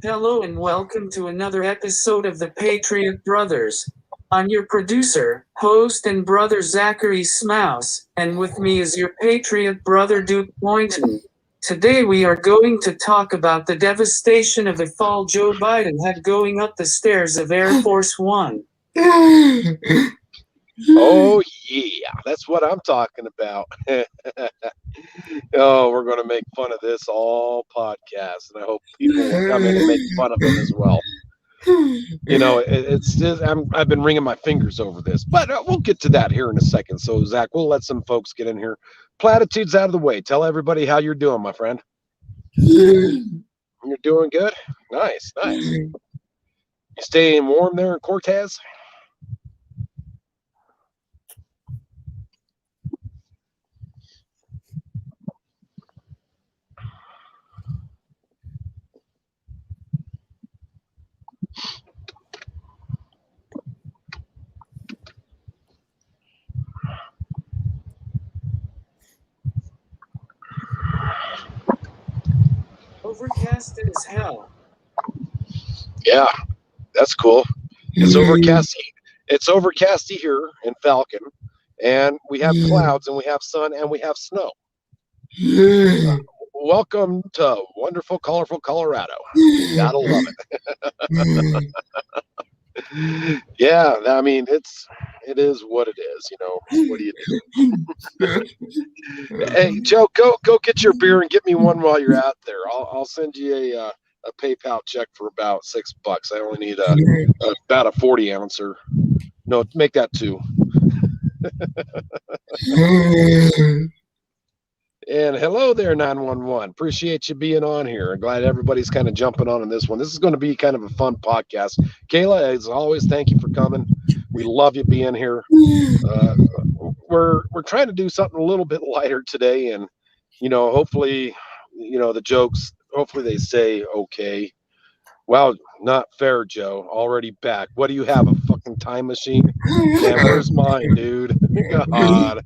Hello and welcome to another episode of the Patriot Brothers. I'm your producer, host, and brother Zachary Smouse, and with me is your Patriot brother Duke Boynton. Today we are going to talk about the devastation of the fall Joe Biden had going up the stairs of Air Force One. Oh, yeah, that's what I'm talking about. Oh, we're going to make fun of this all podcast, and I hope people will come in and make fun of him as well. You know, it's just, I've been wringing my fingers over this, but we'll get to that here in a second. So, Zach, we'll let some folks get in here. Platitudes out of the way. Tell everybody how you're doing, my friend. You're doing good? Nice, nice. You staying warm there in Cortez? Overcast as hell. Yeah, that's cool. It's overcasty. It's overcasty here in Falcon, and we have clouds, and we have sun, and we have snow. Welcome to wonderful, colorful Colorado. Gotta love it. Yeah, I mean, it is what it is. You know, what do you do? Hey, Joe, go get your beer and get me one while you're out there. I'll send you a PayPal check for about $6. I only need about a 40 ouncer. No, make that 2. And hello there, 911. Appreciate you being on here. I'm glad everybody's kind of jumping on this one. This is going to be kind of a fun podcast. Kayla, as always, thank you for coming. We love you being here. We're trying to do something a little bit lighter today, and hopefully, the jokes. Hopefully, they say okay. Wow, not fair, Joe. Already back. What do you have? A fucking time machine? Man, where's mine, dude? God.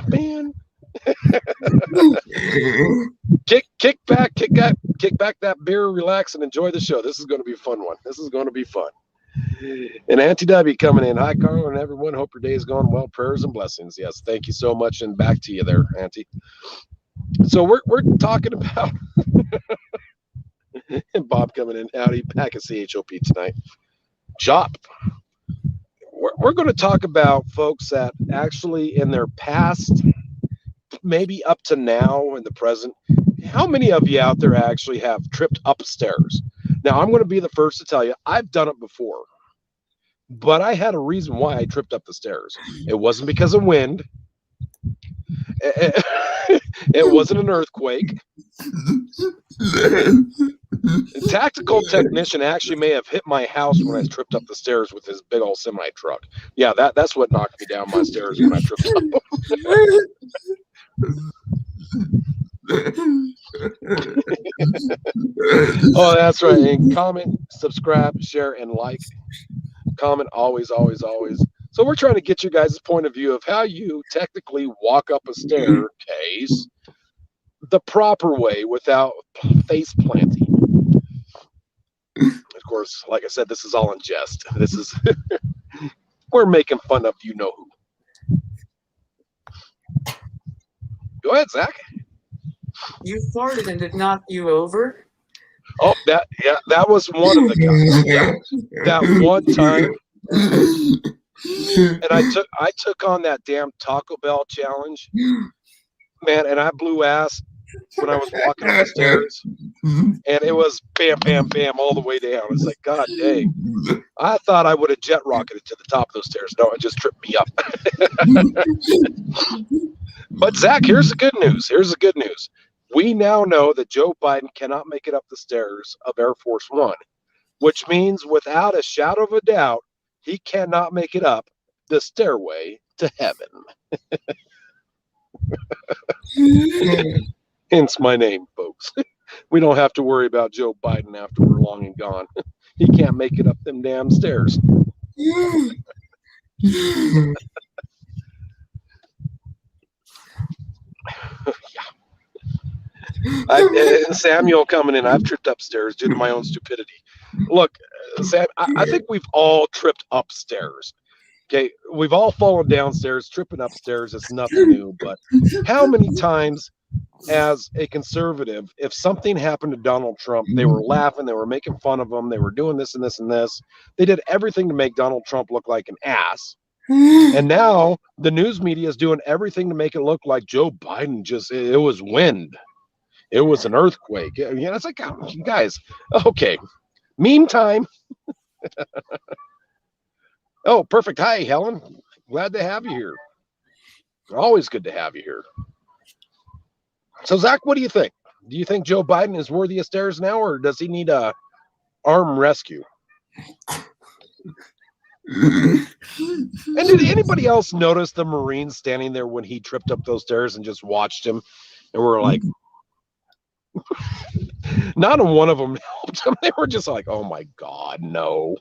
Man. kick back that beer, relax, and enjoy the show. This is going to be a fun one. This is going to be fun. And Auntie W coming in. Hi, Carl, and everyone. Hope your day is going well. Prayers and blessings. Yes, thank you so much, and back to you there, Auntie. So we're talking about and Bob coming in. Howdy, back at CHOP tonight. Jop. We're going to talk about folks that actually in their past, maybe up to now in the present, how many of you out there actually have tripped upstairs? Now, I'm going to be the first to tell you, I've done it before, but I had a reason why I tripped up the stairs. It wasn't because of wind. It wasn't an earthquake. The tactical technician actually may have hit my house when I tripped up the stairs with his big old semi truck. Yeah, that's what knocked me down my stairs when I tripped up. Oh, that's right. And comment, subscribe, share, and like. Comment always, always, always. So we're trying to get you guys' point of view of how you technically walk up a staircase the proper way without face planting. Of course, like I said, this is all in jest. This is we're making fun of you know who. Go ahead, Zach. You farted and it knocked you over? Oh, that was one of the guys. Yeah, that one time. And I took on that damn Taco Bell challenge, man, and I blew ass when I was walking up the stairs, and it was bam, bam, bam all the way down. It's like, God dang. I thought I would have jet rocketed to the top of those stairs. No, it just tripped me up. But Zach, here's the good news. We now know that Joe Biden cannot make it up the stairs of Air Force One, which means without a shadow of a doubt, he cannot make it up the stairway to heaven. Hence my name, folks. We don't have to worry about Joe Biden after we're long and gone. He can't make it up them damn stairs. Samuel coming in. I've tripped upstairs due to my own stupidity. Look, Sam, I think we've all tripped upstairs. Okay, we've all fallen downstairs. Tripping upstairs is nothing new. But how many times, as a conservative, if something happened to Donald Trump, they were laughing, they were making fun of him, they were doing this and this and this. They did everything to make Donald Trump look like an ass. And now the news media is doing everything to make it look like Joe Biden it was wind. It was an earthquake. You know, it's like, you guys, okay. Meantime, oh, perfect. Hi, Helen. Glad to have you here. Always good to have you here. So, Zach, what do you think? Do you think Joe Biden is worthy of stairs now, or does he need a arm rescue? And did anybody else notice the Marines standing there when he tripped up those stairs and just watched him? And we're like, not one of them helped him. They were just like, oh my God, no.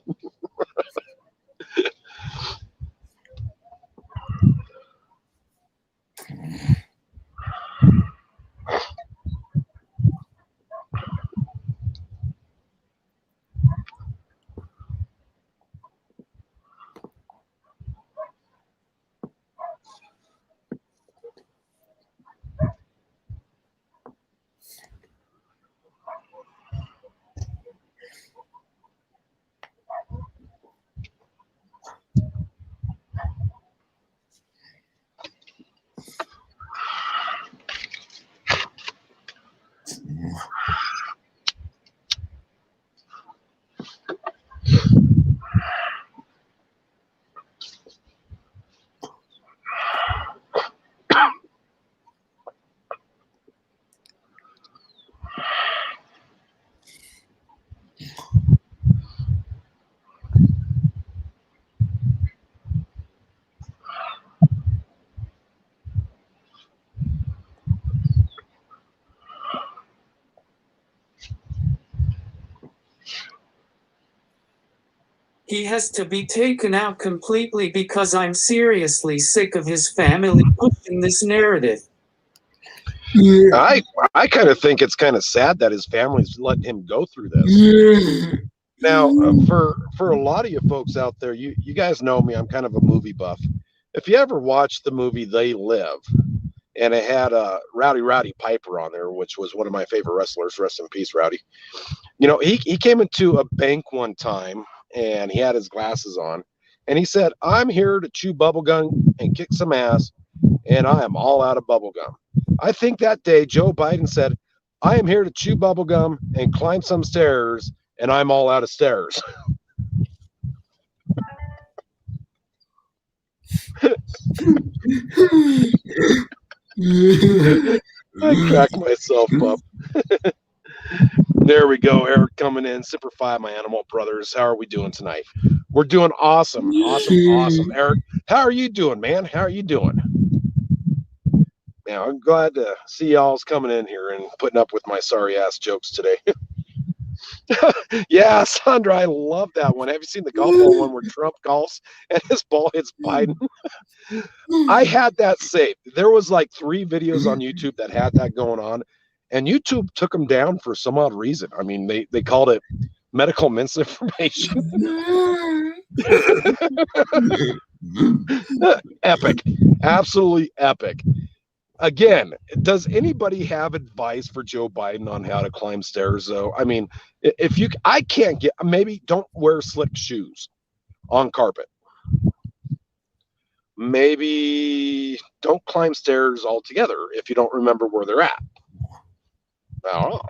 He has to be taken out completely because I'm seriously sick of his family pushing this narrative. I kind of think it's kind of sad that his family's letting him go through this. Now, for a lot of you folks out there, you guys know me. I'm kind of a movie buff. If you ever watched the movie They Live, and it had Rowdy Piper on there, which was one of my favorite wrestlers. Rest in peace, Rowdy. You know, he came into a bank one time, and he had his glasses on, and he said, "I'm here to chew bubblegum and kick some ass, and I am all out of bubblegum." I think that day Joe Biden said, "I am here to chew bubblegum and climb some stairs, and I'm all out of stairs." I cracked myself up. There we go. Eric coming in. Simplify my animal brothers. How are we doing tonight? We're doing awesome. Awesome. Eric, how are you doing, man? How are you doing? Now, I'm glad to see y'all's coming in here and putting up with my sorry ass jokes today. Yeah, Sandra, I love that one. Have you seen the golf ball one where Trump golfs and his ball hits Biden? I had that saved. There was like 3 videos on YouTube that had that going on, and YouTube took them down for some odd reason. I mean, they called it medical misinformation. Epic. Absolutely epic. Again, does anybody have advice for Joe Biden on how to climb stairs, though? I mean, I can't get, maybe don't wear slick shoes on carpet. Maybe don't climb stairs altogether if you don't remember where they're at. I don't know.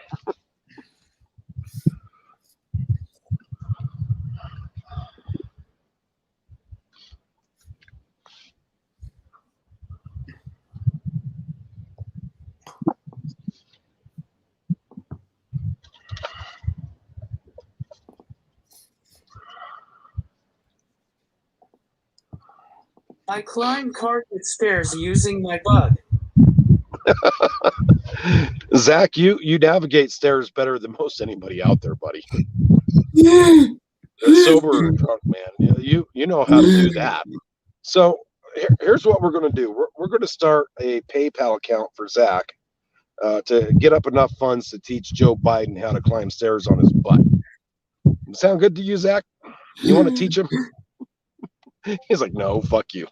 I climb carpet stairs using my butt. Zach, you navigate stairs better than most anybody out there, buddy. Sober or drunk, man. You know how to do that. So here's what we're going to do. We're going to start a PayPal account for Zach to get up enough funds to teach Joe Biden how to climb stairs on his butt. Sound good to you, Zach? You want to teach him? He's like, no, fuck you.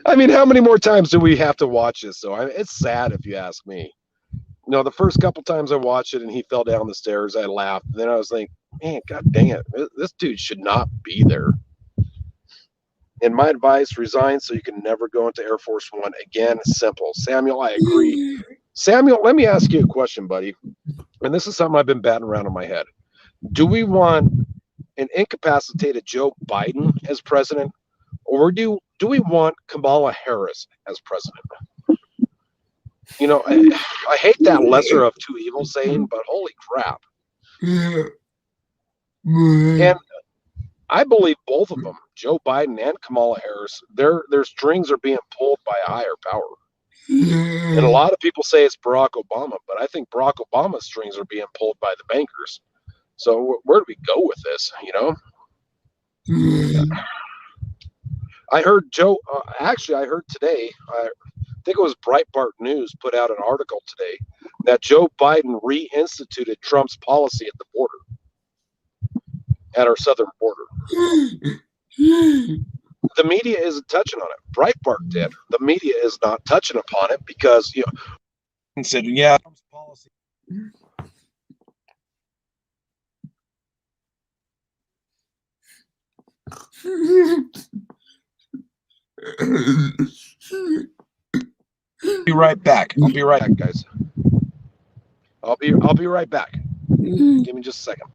I mean, how many more times do we have to watch this? So it's sad if you ask me. You know, the first couple times I watched it and he fell down the stairs, I laughed. Then I was like, man, god dang it, this dude should not be there. And my advice, resign so you can never go into Air Force One again. Simple. Samuel, I agree. Samuel, let me ask you a question, buddy. And this is something I've been batting around in my head. Do we want an incapacitated Joe Biden as president, or do we want Kamala Harris as president? You know, I hate that lesser of two evils saying, but holy crap. And I believe both of them, Joe Biden and Kamala Harris, their strings are being pulled by a higher power. And a lot of people say it's Barack Obama, but I think Barack Obama's strings are being pulled by the bankers. So where do we go with this, you know? I heard Joe, actually, I heard today, I think it was Breitbart News put out an article today that Joe Biden reinstituted Trump's policy at the border, at our southern border. The media isn't touching on it. Breitbart did. The media is not touching upon it because, you know, said, yeah, Trump's policy. Be right back. I'll be right back, guys. I'll be right back. Give me just a second.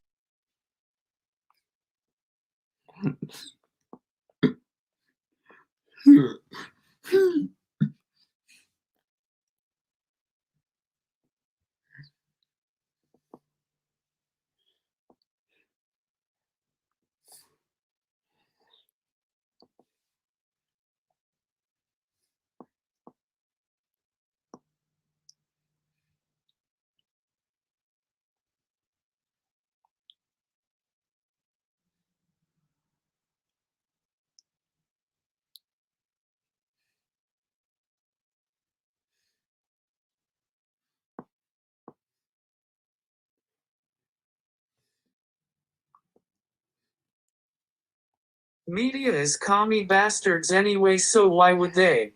Media is commie bastards anyway, so why would they?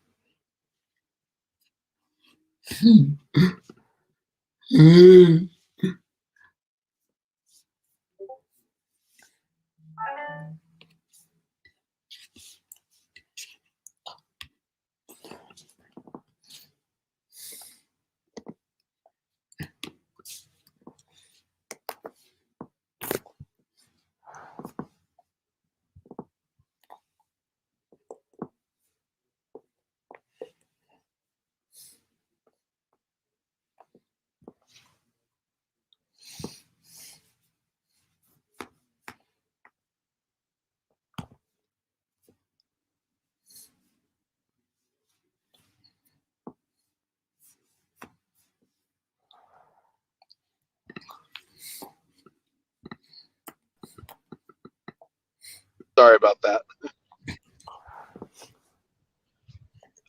Sorry about that.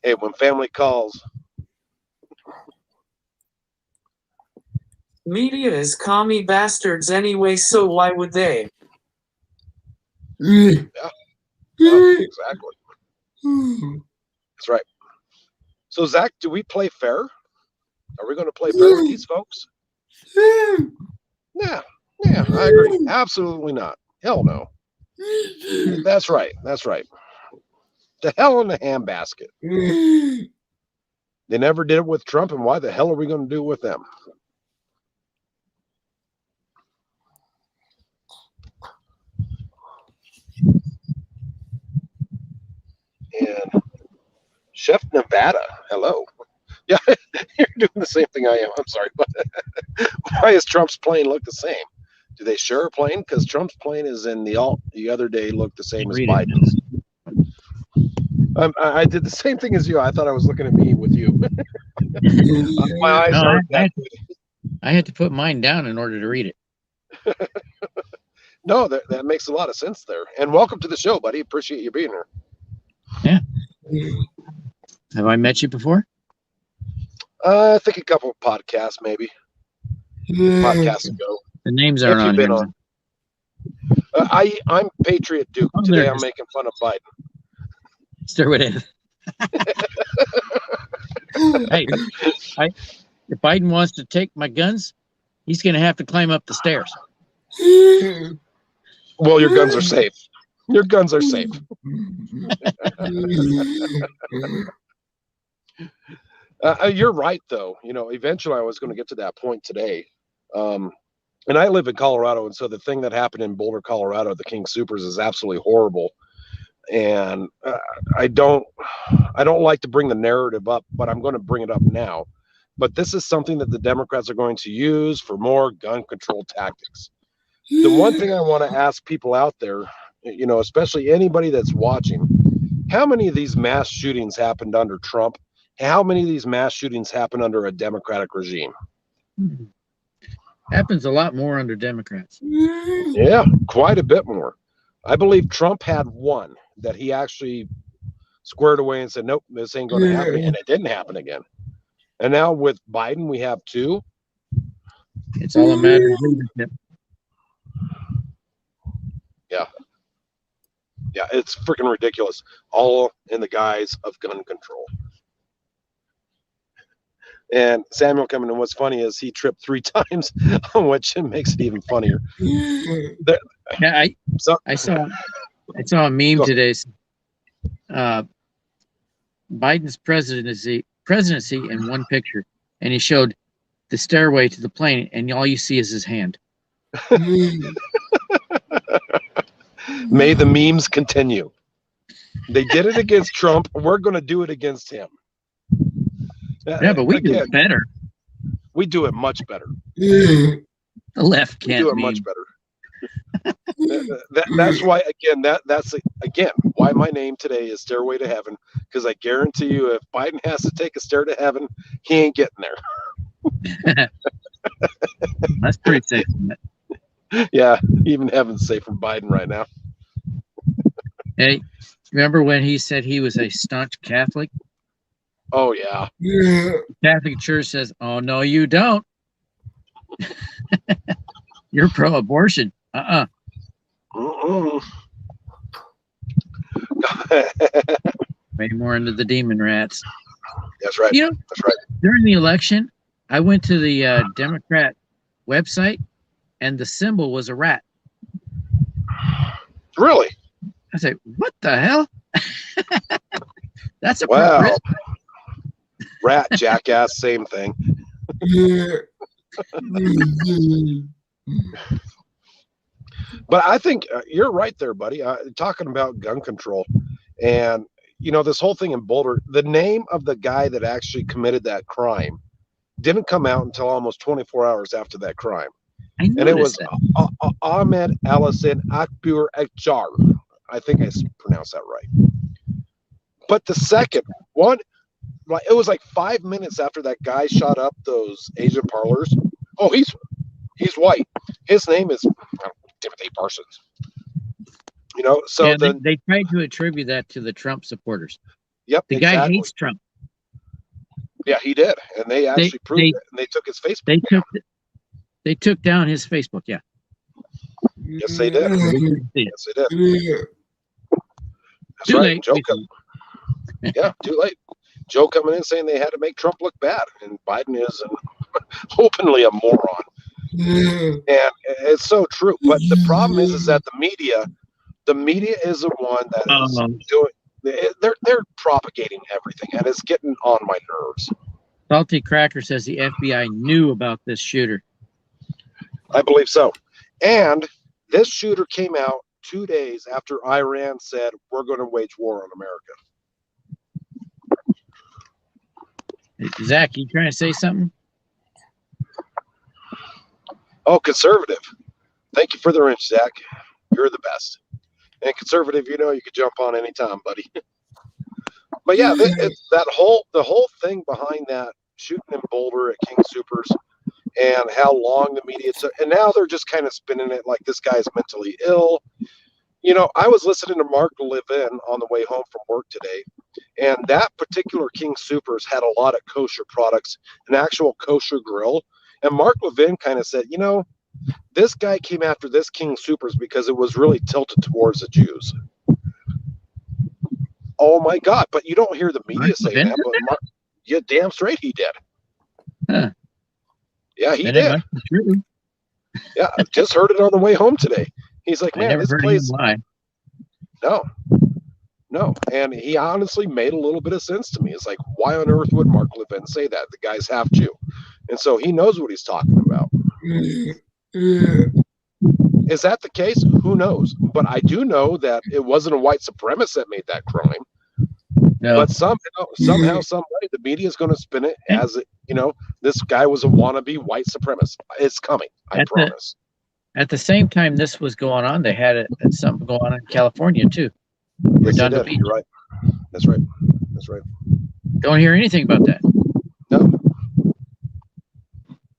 Hey, when family calls. Media is commie bastards anyway, so why would they? Yeah, exactly. That's right. So, Zach, do we play fair? Are we going to play fair with these folks? Yeah, I agree. Absolutely not. Hell no. That's right. That's right. The hell in the handbasket. They never did it with Trump, and why the hell are we going to do it with them? And Chef Nevada, hello. Yeah, you're doing the same thing I am. I'm sorry, but why is Trump's plane look the same? Do they share a plane? Because Trump's plane is in the other day looked the same as Biden's. I did the same thing as you. I thought I was looking at me with you. My eyes aren't that good. I had to put mine down in order to read it. No, that makes a lot of sense there. And welcome to the show, buddy. Appreciate you being here. Yeah. Have I met you before? I think a couple of podcasts, maybe. Podcasts ago. The names If aren't you've on been here. on. I'm Patriot Duke. Oh, Today there it I'm is. making fun of Biden. Start with it. Hey, if Biden wants to take my guns, he's going to have to climb up the stairs. Well, your guns are safe. Your guns are safe. You're right, though. You know, eventually I was going to get to that point today. And I live in Colorado, and so the thing that happened in Boulder, Colorado, the King Supers, is absolutely horrible. And I don't like to bring the narrative up, but I'm going to bring it up now. But this is something that the Democrats are going to use for more gun control tactics. The one thing I want to ask people out there, you know, especially anybody that's watching, how many of these mass shootings happened under Trump? How many of these mass shootings happened under a Democratic regime? Happens a lot more under Democrats. Yeah, quite a bit more. I believe Trump had one that he actually squared away and said, nope, this ain't going to happen. And it didn't happen again. And now with Biden, we have two. It's all a matter of leadership. Yeah. Yeah, it's freaking ridiculous. All in the guise of gun control. And Samuel coming in, what's funny is he tripped 3 times, which makes it even funnier. Yeah, I saw a meme today. Biden's presidency in one picture, and he showed the stairway to the plane, and all you see is his hand. May the memes continue. They did it against Trump. We're going to do it against him. Yeah, but we do it better. We do it much better. The left can't. We do it much better. That's why, again, that's why my name today is Stairway to Heaven, because I guarantee you, if Biden has to take a stair to heaven, he ain't getting there. That's pretty safe. Yeah, even heaven's safe from Biden right now. Hey, remember when he said he was a staunch Catholic? Oh, yeah. The Catholic Church says, oh, no, you don't. You're pro-abortion. Way more into the demon rats. That's right. You know, that's right. During the election, I went to the Democrat website, and the symbol was a rat. Really? I said, what the hell? That's appropriate. Wow. Rat, jackass, same thing. But I think you're right there, buddy. Talking about gun control. And, you know, this whole thing in Boulder, the name of the guy that actually committed that crime didn't come out until almost 24 hours after that crime. And it was Ahmed Allison Akbur Ekjar. I think I pronounced that right. But the second one, it was like 5 minutes after that guy shot up those Asian parlors. Oh, he's white. His name is Timothy Parsons. You know, so yeah, they tried to attribute that to the Trump supporters. Yep, the guy hates Trump. Yeah, he did, and they actually proved it. And they took his Facebook. They took down his Facebook. Yeah. Yes, they did. Yes, they did. That's too right. Late. Joe yeah, too late. Joe coming in saying they had to make Trump look bad, and Biden is openly a moron. And it's so true. But the problem is that the media is the one that is doing. They're propagating everything, and it's getting on my nerves. Salty Cracker says the FBI knew about this shooter. I believe so. And this shooter came out 2 days after Iran said, we're going to wage war on America. Zach, you trying to say something? Oh, conservative. Thank you for the wrench, Zach. You're the best. And conservative, you know, you could jump on anytime, buddy. But yeah, the whole thing behind that shooting in Boulder at King Supers and how long the media took, and now they're just kind of spinning it like this guy's mentally ill. You know, I was listening to Mark Levin on the way home from work today, and that particular King Supers had a lot of kosher products, an actual kosher grill. And Mark Levin kind of said, you know, this guy came after this King Supers because it was really tilted towards the Jews. Oh my God! But you don't hear the media Mark saying Levin that. did But Mark, yeah, damn straight he did. Huh. Yeah, he Then it did. must be true. Yeah, just heard it on the way home today. He's like, I man, never this heard place. him lie. No, no, and he honestly made a little bit of sense to me. It's like, why on earth would Mark Levin say that? The guy's half Jew, and so he knows what he's talking about. Is that the case? Who knows? But I do know that it wasn't a white supremacist that made that crime. No. But somehow, some way, the media is going to spin it as, you know, this guy was a wannabe white supremacist. It's coming, I promise. At the same time this was going on, they had something going on in California too. Yes, they did. You're right. That's right. That's right. Don't hear anything about that. No.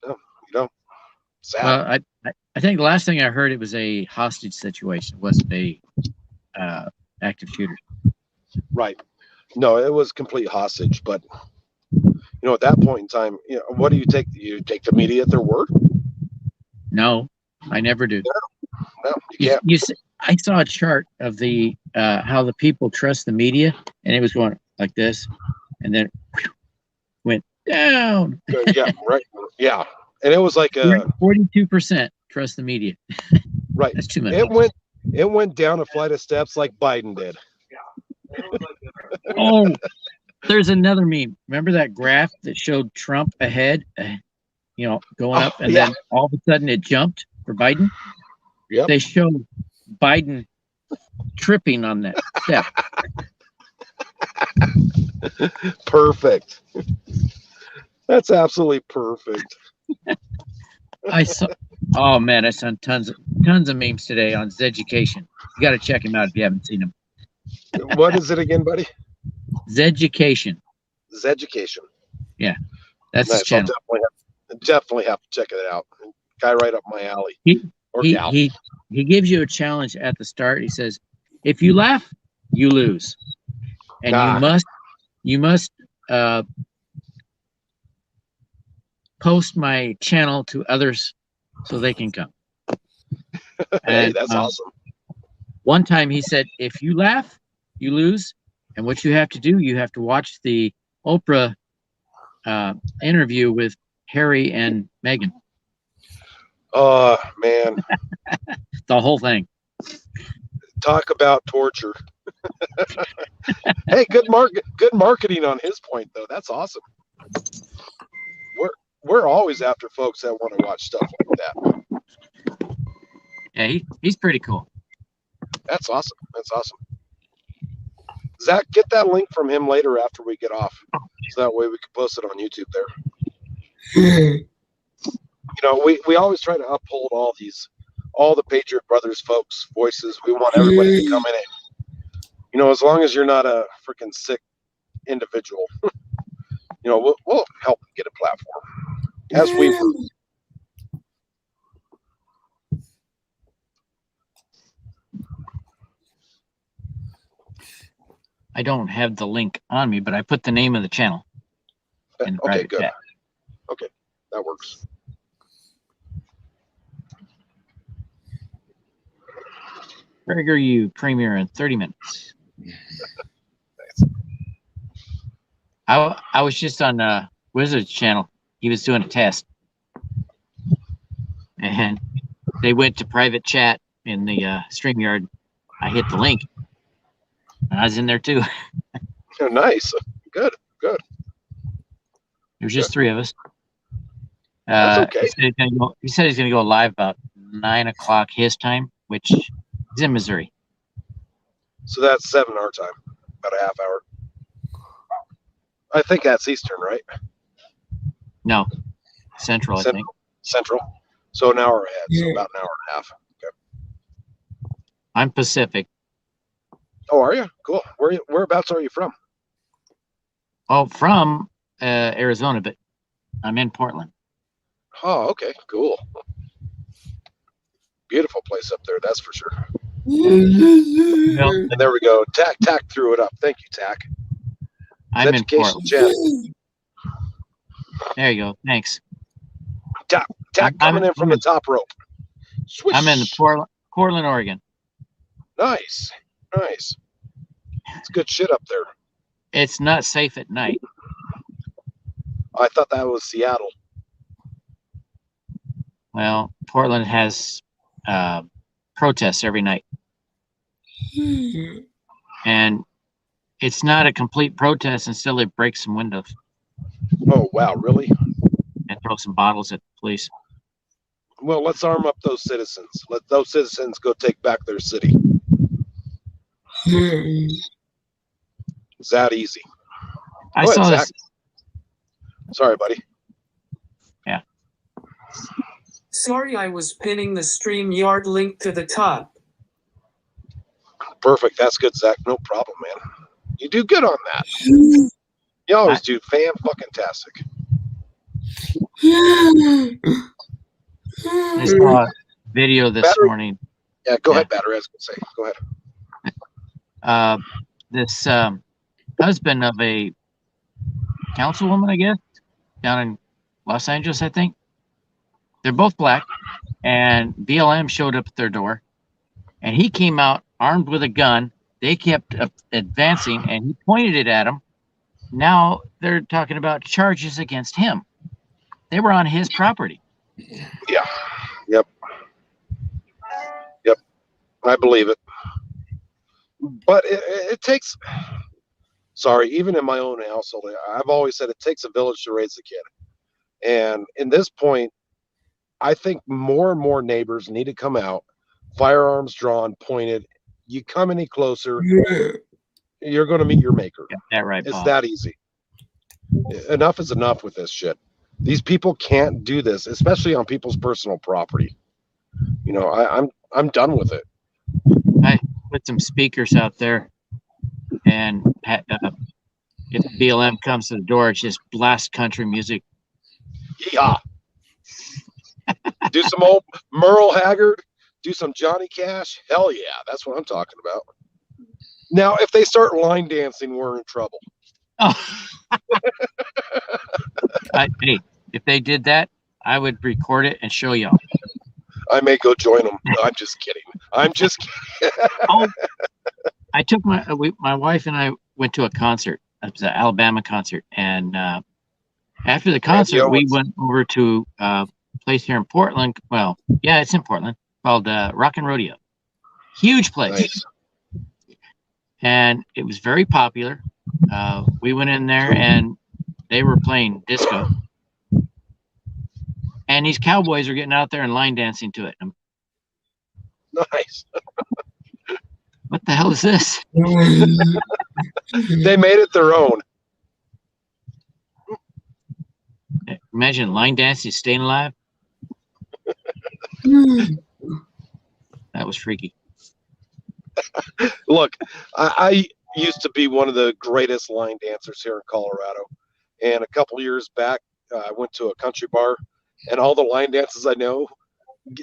No, you don't. Sad. Well, I think the last thing I heard, it was a hostage situation. It wasn't a active shooter. Right. No, it was complete hostage. But you know, at that point in time, you know, what do you take? You take the media at their word? No, I never do. No, you can't. I saw a chart of the how the people trust the media, and it was going like this, and then went down. Yeah, right. Yeah, and it was like 42% trust the media. Right. That's too much. It went down a flight of steps like Biden did. Oh, there's another meme. Remember that graph that showed Trump ahead, you know, going up, and then all of a sudden it jumped for Biden? Yep. They showed Biden tripping on that step. Perfect. That's absolutely perfect. I saw tons of memes today on Zeducation. You got to check him out if you haven't seen him. What is it again, buddy? Zeducation. Zeducation. Yeah, that's nice. his channel. I'll definitely have to check it out. Guy right up my alley. He gives you a challenge at the start. He says, if you laugh, you lose, and you must post my channel to others so they can come. Hey, that's awesome. One time he said, if you laugh, you lose, and what you have to do, you have to watch the Oprah interview with Harry and Meghan. Oh man. The whole thing. Talk about torture. Hey, good marketing on his point though. That's awesome. We're always after folks that want to watch stuff like that. Yeah, he's pretty cool. That's awesome. That's awesome. Zach, get that link from him later after we get off, so that way we can post it on YouTube there. You know, we always try to uphold all the Patriot Brothers folks' voices. We want everybody to come in it. You know, as long as you're not a freaking sick individual, you know, we'll help get a platform. As we were. I don't have the link on me, but I put the name of the channel in the private good. chat. Okay, that works. Burger you premiere in 30 minutes. I was just on Wizard's channel. He was doing a test, and they went to private chat in the StreamYard. I hit the link, and I was in there too. Oh, nice. Good. There was just three of us. That's okay. He said he's going to go live about 9 o'clock his time, which he's in Missouri. So that's 7 our time, about a half hour. I think that's Eastern, right? No, Central, I think. Central. So an hour ahead, so about an hour and a half. Okay. I'm Pacific. Oh, are you? Cool. Whereabouts are you from? Oh, from Arizona, but I'm in Portland. Oh, okay. Cool. Beautiful place up there, that's for sure. Well, And there we go. Tack threw it up. Thank you, Tack. I'm in Education Portland. channel. There you go. Thanks. Tack I'm coming in from the top rope. Swish. I'm in the Portland, Oregon. Nice. It's good shit up there. It's not safe at night. I thought that was Seattle. Well, Portland has protests every night. And it's not a complete protest until they break some windows Oh, wow, really? and throw some bottles at the police. Well, let's arm up those citizens. Let those citizens go take back their city. It's that easy. I Go saw ahead, this. Zach. Sorry, buddy. Sorry, I was pinning the StreamYard link to the top. Perfect. That's good, Zach. No problem, man. You do good on that. You always do fan-fucking-tastic. I saw a video this Battery. morning. Yeah, go ahead, Battery. I was going to say. Go ahead. This husband of a councilwoman, I guess, down in Los Angeles, I think. They're both black, and BLM showed up at their door, and he came out armed with a gun. They kept advancing, and he pointed it at them. Now they're talking about charges against him. They were on his property. Yeah. Yep. I believe it. But it takes... Sorry, even in my own household, I've always said it takes a village to raise a kid. And in this point, I think more and more neighbors need to come out, firearms drawn, pointed. You come any closer, you're going to meet your maker. Got that right, It's Paul. that easy. Enough is enough with this shit. These people can't do this, especially on people's personal property. You know, I'm done with it. I put some speakers out there, and if BLM comes to the door, it's just blast country music. Yeah. Do some old Merle Haggard, do some Johnny Cash. Hell yeah, that's what I'm talking about. Now, if they start line dancing, we're in trouble. Oh. Hey, if they did that, I would record it and show y'all. I may go join them. I'm just kidding. Oh, I took my wife and I went to a concert. It was an Alabama concert, and after the concert, we went over to a place here in Portland. Well, yeah, it's in Portland, called Rock and Rodeo. Huge place. Nice. And it was very popular. We went in there, and they were playing disco. And these cowboys are getting out there and line dancing to it. Nice. What the hell is this? They made it their own. Imagine line dancing, staying alive. That was freaky. Look, I used to be one of the greatest line dancers here in Colorado. And a couple years back, I went to a country bar, and all the line dances I know,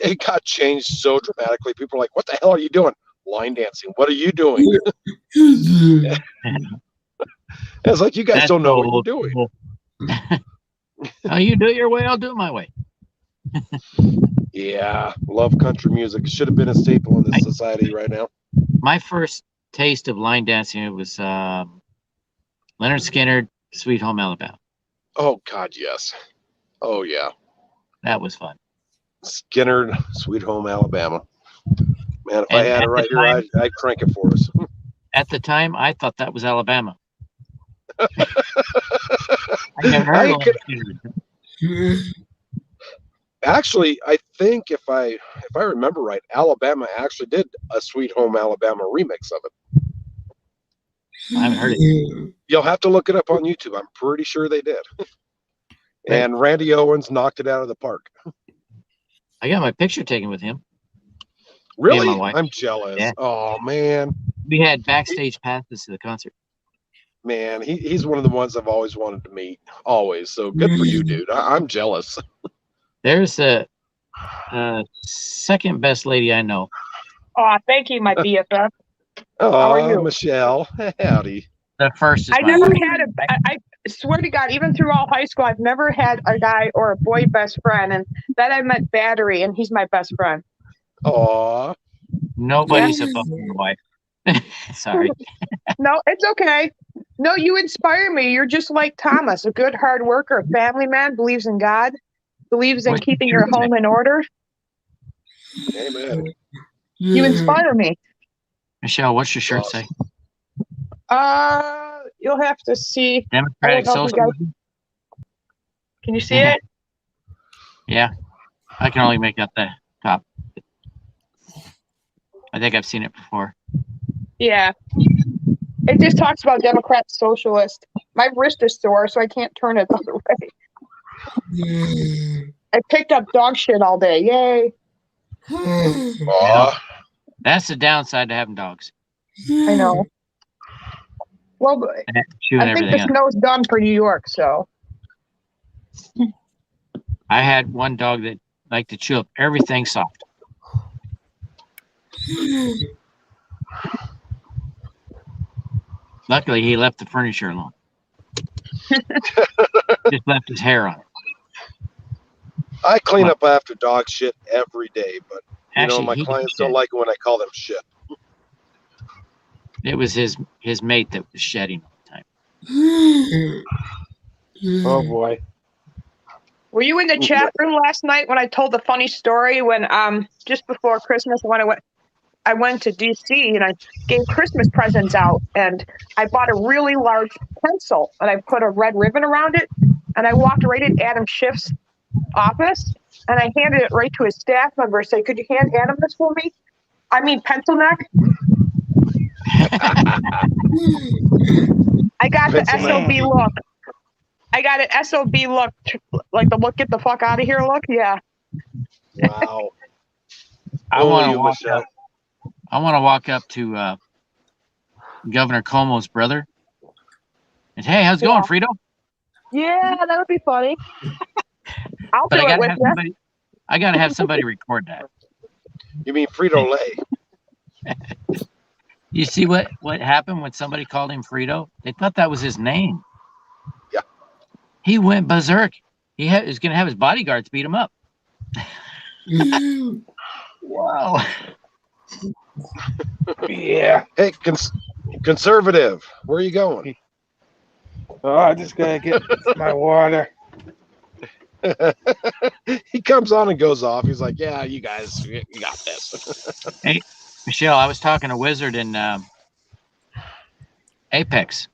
it got changed so dramatically. People are like, what the hell are you doing? Line dancing. What are you doing? It's like, you guys don't know what you're doing. Oh, you do it your way, I'll do it my way. Yeah, love country music. Should have been a staple in this society right now. My first taste of line dancing, it was Leonard Skinner, Sweet Home Alabama. Oh, God, yes. Oh, yeah. That was fun. Skinner, Sweet Home Alabama. Man, if I And had it at right the time- here, I'd crank it for us. At the time, I thought that was Alabama. I never heard of Leonard Skinner. Actually, I think if I remember right, Alabama actually did a Sweet Home Alabama remix of it. I haven't heard it. You'll have to look it up on YouTube. I'm pretty sure they did. And Randy Owens knocked it out of the park. I got my picture taken with him. Really? my wife. I'm jealous. Yeah. Oh, man. We had backstage passes to the concert. Man, he's one of the ones I've always wanted to meet. Always. So good for you, dude. I'm jealous. There's a second best lady I know. Oh, thank you, my BFF. Oh, How are you? Michelle. Howdy. The first is I my never wife. had I swear to God, even through all high school, I've never had a guy or a boy best friend. And then I met Battery, and he's my best friend. Aw. Nobody's above my wife. Sorry. No, it's okay. No, you inspire me. You're just like Thomas, a good hard worker, family man, believes in God, believes in What's keeping your your home in order. Amen. You inspire me. Michelle, what's your shirt say? You'll have to see. Democratic I will help you guys. Socialism? Can you see it? Yeah. I can only make out the top. I think I've seen it before. Yeah. It just talks about Democrat socialist. My wrist is sore, so I can't turn it the other way. I picked up dog shit all day. Yay. Aw. That's the downside to having dogs. I know. Well, Chewing I think everything the up. snow's done for New York, so. I had one dog that liked to chew up everything soft. Luckily, he left the furniture alone. Just left his hair on it. I clean up after dog shit every day, but Actually, my clients don't like it when I call them shit. It was his mate that was shedding all the time. Oh boy. Were you in the chat room last night when I told the funny story when just before Christmas when I went to DC and I gave Christmas presents out and I bought a really large pencil and I put a red ribbon around it and I walked right in Adam Schiff's office and I handed it right to his staff member. Say, could you hand Adam this for me? I mean, pencil neck. I got the Pencil SOB neck. look. I got an SOB look, like the look, get the fuck out of here look. Yeah. Wow. I want to you, walk Michelle. up. I want to walk up to Governor Cuomo's brother and hey, how's it going, Frito? Yeah, that would be funny. I'll But do I it gotta with have you. somebody. I gotta have somebody record that. You mean Frito-Lay? You see what happened when somebody called him Frito? They thought that was his name. Yeah. He went berserk. He was gonna have his bodyguards beat him up. Wow. Yeah. Hey, conservative, where are you going? Oh, I just gotta get my water. He comes on and goes off. He's like, yeah, you guys, you got this. Hey, Michelle, I was talking to Wizard in Apex.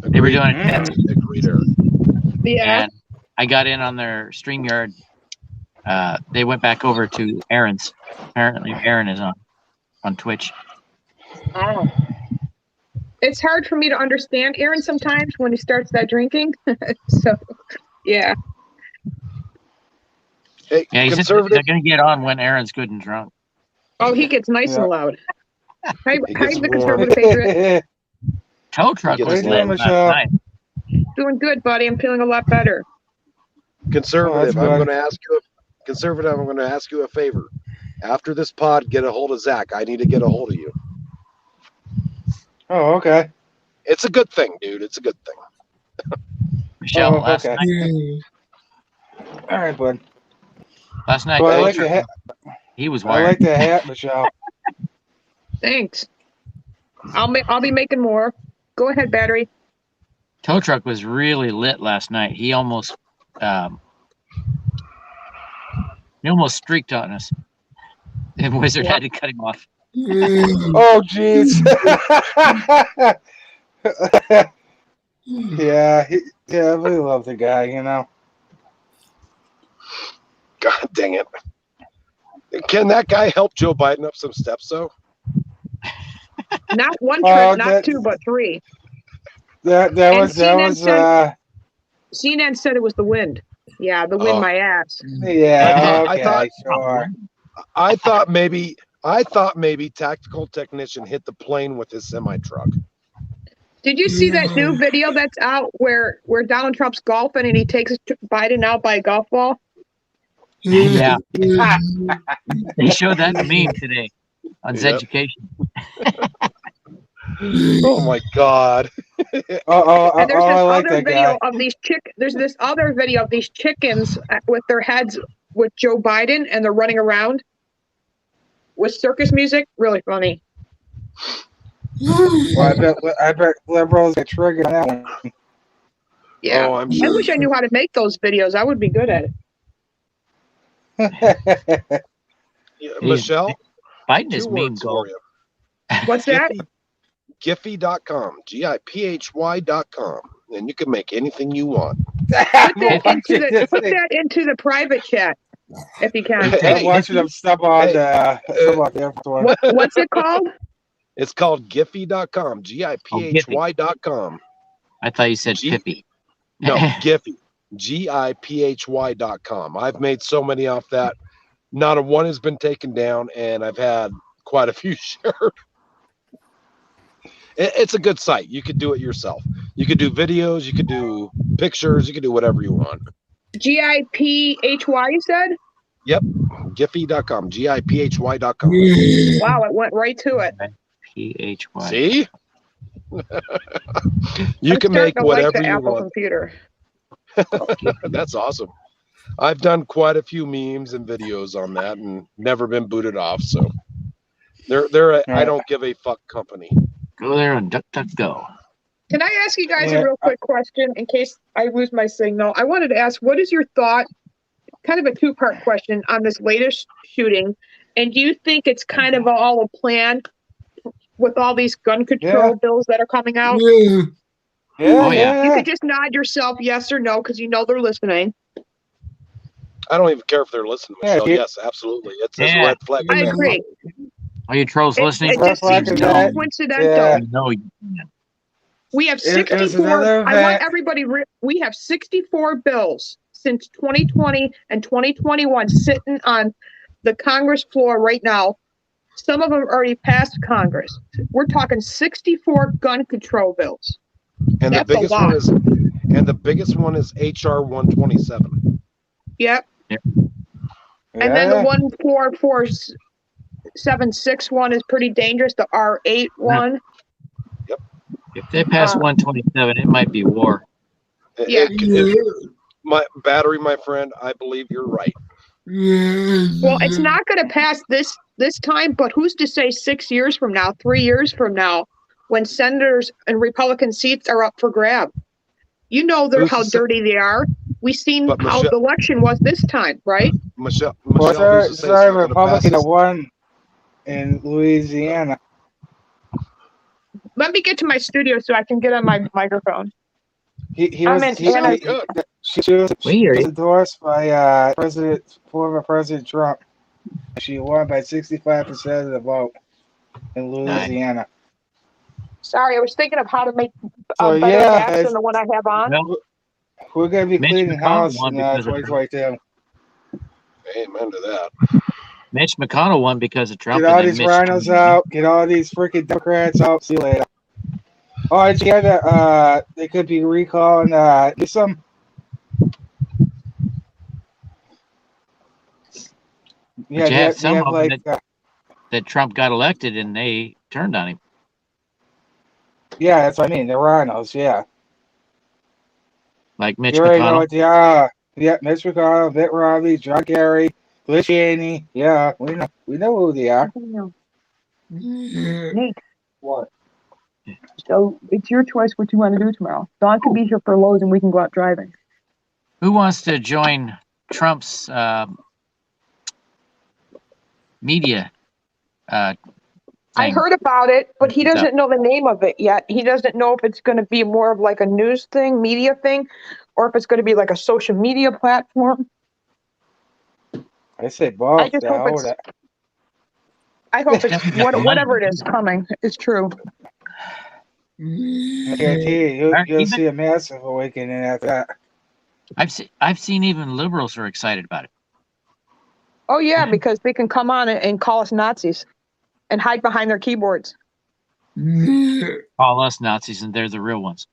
They were doing a test. Agreed, Eric. Yeah. And I got in on their StreamYard. They went back over to Aaron's. Apparently, Aaron is on Twitch. Oh. It's hard for me to understand Aaron sometimes when he starts that drinking. So, yeah. Hey, Yeah, he's conservative. they're going to get on when Aaron's good and drunk. Oh, he gets nice and loud. Hi, He gets the warm. conservative patriot. Tow truck What was are you lit doing, last Michelle? night. Doing good, buddy. I'm feeling a lot better. Conservative, Oh, I'm that's going to ask you. Conservative, I'm going to ask you a favor. After this pod, get a hold of Zach. I need to get a hold of you. Oh, okay. It's a good thing, dude. It's a good thing. Michelle, Oh, last okay. night All right, bud. Well, I Tow like Truck, the hat. he was I wired. like the hat, Michelle. Thanks. I'll be making more. Go ahead, battery. Tow truck was really lit last night. He almost streaked on us, and Wizard had to cut him off. Oh, jeez. Yeah, I really love the guy, you know. God dang it. Can that guy help Joe Biden up some steps, though? Not one Oh, trip, not that- two, but three. That And was CNN said it was the wind. Yeah, the wind, Oh. my ass. yeah, I okay, thought- sure. I thought maybe tactical technician hit the plane with his semi-truck. Did you see that new video that's out where Donald Trump's golfing and he takes Biden out by a golf ball? Yeah. They showed that meme today on Yep. Education. Oh my God. And there's this I like other that video guy. of these There's this other video of these chickens with their heads with Joe Biden, and they're running around with circus music. Really funny. Well, I bet liberals get triggered on that one. Yeah, Oh, I'm I sure. wish I knew how to make those videos. I would be good at it. Yeah, Hey, Michelle, Biden 2 is meme words gold. for you. What's that? Giphy.com. GIPHY.com. And you can make anything you want. Put that into the private chat if you can. Hey, I'm watching them step on the Air Force One. What's it called? it's called Giphy.com. GIPHY.com. I thought you said G- Pippi. No, Giphy. GIPHY.com. I've made so many off that. Not a one has been taken down, and I've had quite a few shared. It's a good site. You could do it yourself. You could do videos, you could do pictures, you could do whatever you want. GIPHY, you said? Yep. Giphy.com. GIPHY.com. Wow, it went right to it. PHY. See? You I'm can starting make to whatever like the you Apple want. computer. That's awesome. I've done quite a few memes and videos on that and never been booted off. So I don't give a fuck company. Go there and DuckDuckGo. Can I ask you guys Yeah. a real quick question in case I lose my signal? I wanted to ask, what is your thought, kind of a two-part question, on this latest shooting? And do you think it's kind of all a plan with all these gun control bills that are coming out? Oh, yeah. You could just nod yourself yes or no because you know they're listening. I don't even care if they're listening, Yeah, Michelle. you- Yes, absolutely. It's a Yeah. red flag. I agree. Are you trolls listening? It just seems so that. coincidental. Yeah. No. We have It was 64. another I want event. everybody. We have 64 bills since 2020 and 2021 sitting on the Congress floor right now. Some of them already passed Congress. We're talking 64 gun control bills. And That's the biggest a lot. one is HR 127. Yep. And then the 14476 one is pretty dangerous. The R8 one. If they pass 127, it might be war. Yeah. My battery, my friend, I believe you're right. Well, it's not going to pass this time, but who's to say 6 years from now, 3 years from now, when senators and Republican seats are up for grab? You know how dirty they are. We seen But how the election was this time, right? Michelle, Well, who's to say sorry, it's not gonna Republican pass that won in Louisiana. Let me get to my studio so I can get on my microphone. He I'm was in Anna. she was Weird. endorsed by former President Trump. She won by 65% of the vote in Louisiana. Sorry, I was thinking of how to make So, better yeah, hats than the one I have on. Well, We're going to be Mitch cleaning McConnell house won in because of 2022. Amen to that. Mitch McConnell won because of Trump. Get all and then these Mitch rhinos turned- out. Get all these freaking Democrats out. See you later. Oh, did you hear that they could be recalling Newsom? But you have some of them that Trump got elected and they turned on him. Yeah, that's what I mean. The rhinos, yeah. Like Mitch You already know McConnell. what they are. Yeah, Mitch McConnell, Mitt Romney, John Kerry, Liz Cheney. Yeah, we know who they are. Nate. What? So it's your choice what you want to do tomorrow. Dawn can be here for Lowe's and we can go out driving. Who wants to join Trump's media? I heard about it, but he doesn't know the name of it yet. He doesn't know if it's going to be more of like a news thing, media thing, or if it's going to be like a social media platform. I say both. I just hope it's. I hope it's whatever it is coming is true. I guarantee you'll see a massive awakening after that. I've seen even liberals are excited about it. Oh yeah, because they can come on and call us Nazis and hide behind their keyboards. Call us Nazis and they're the real ones.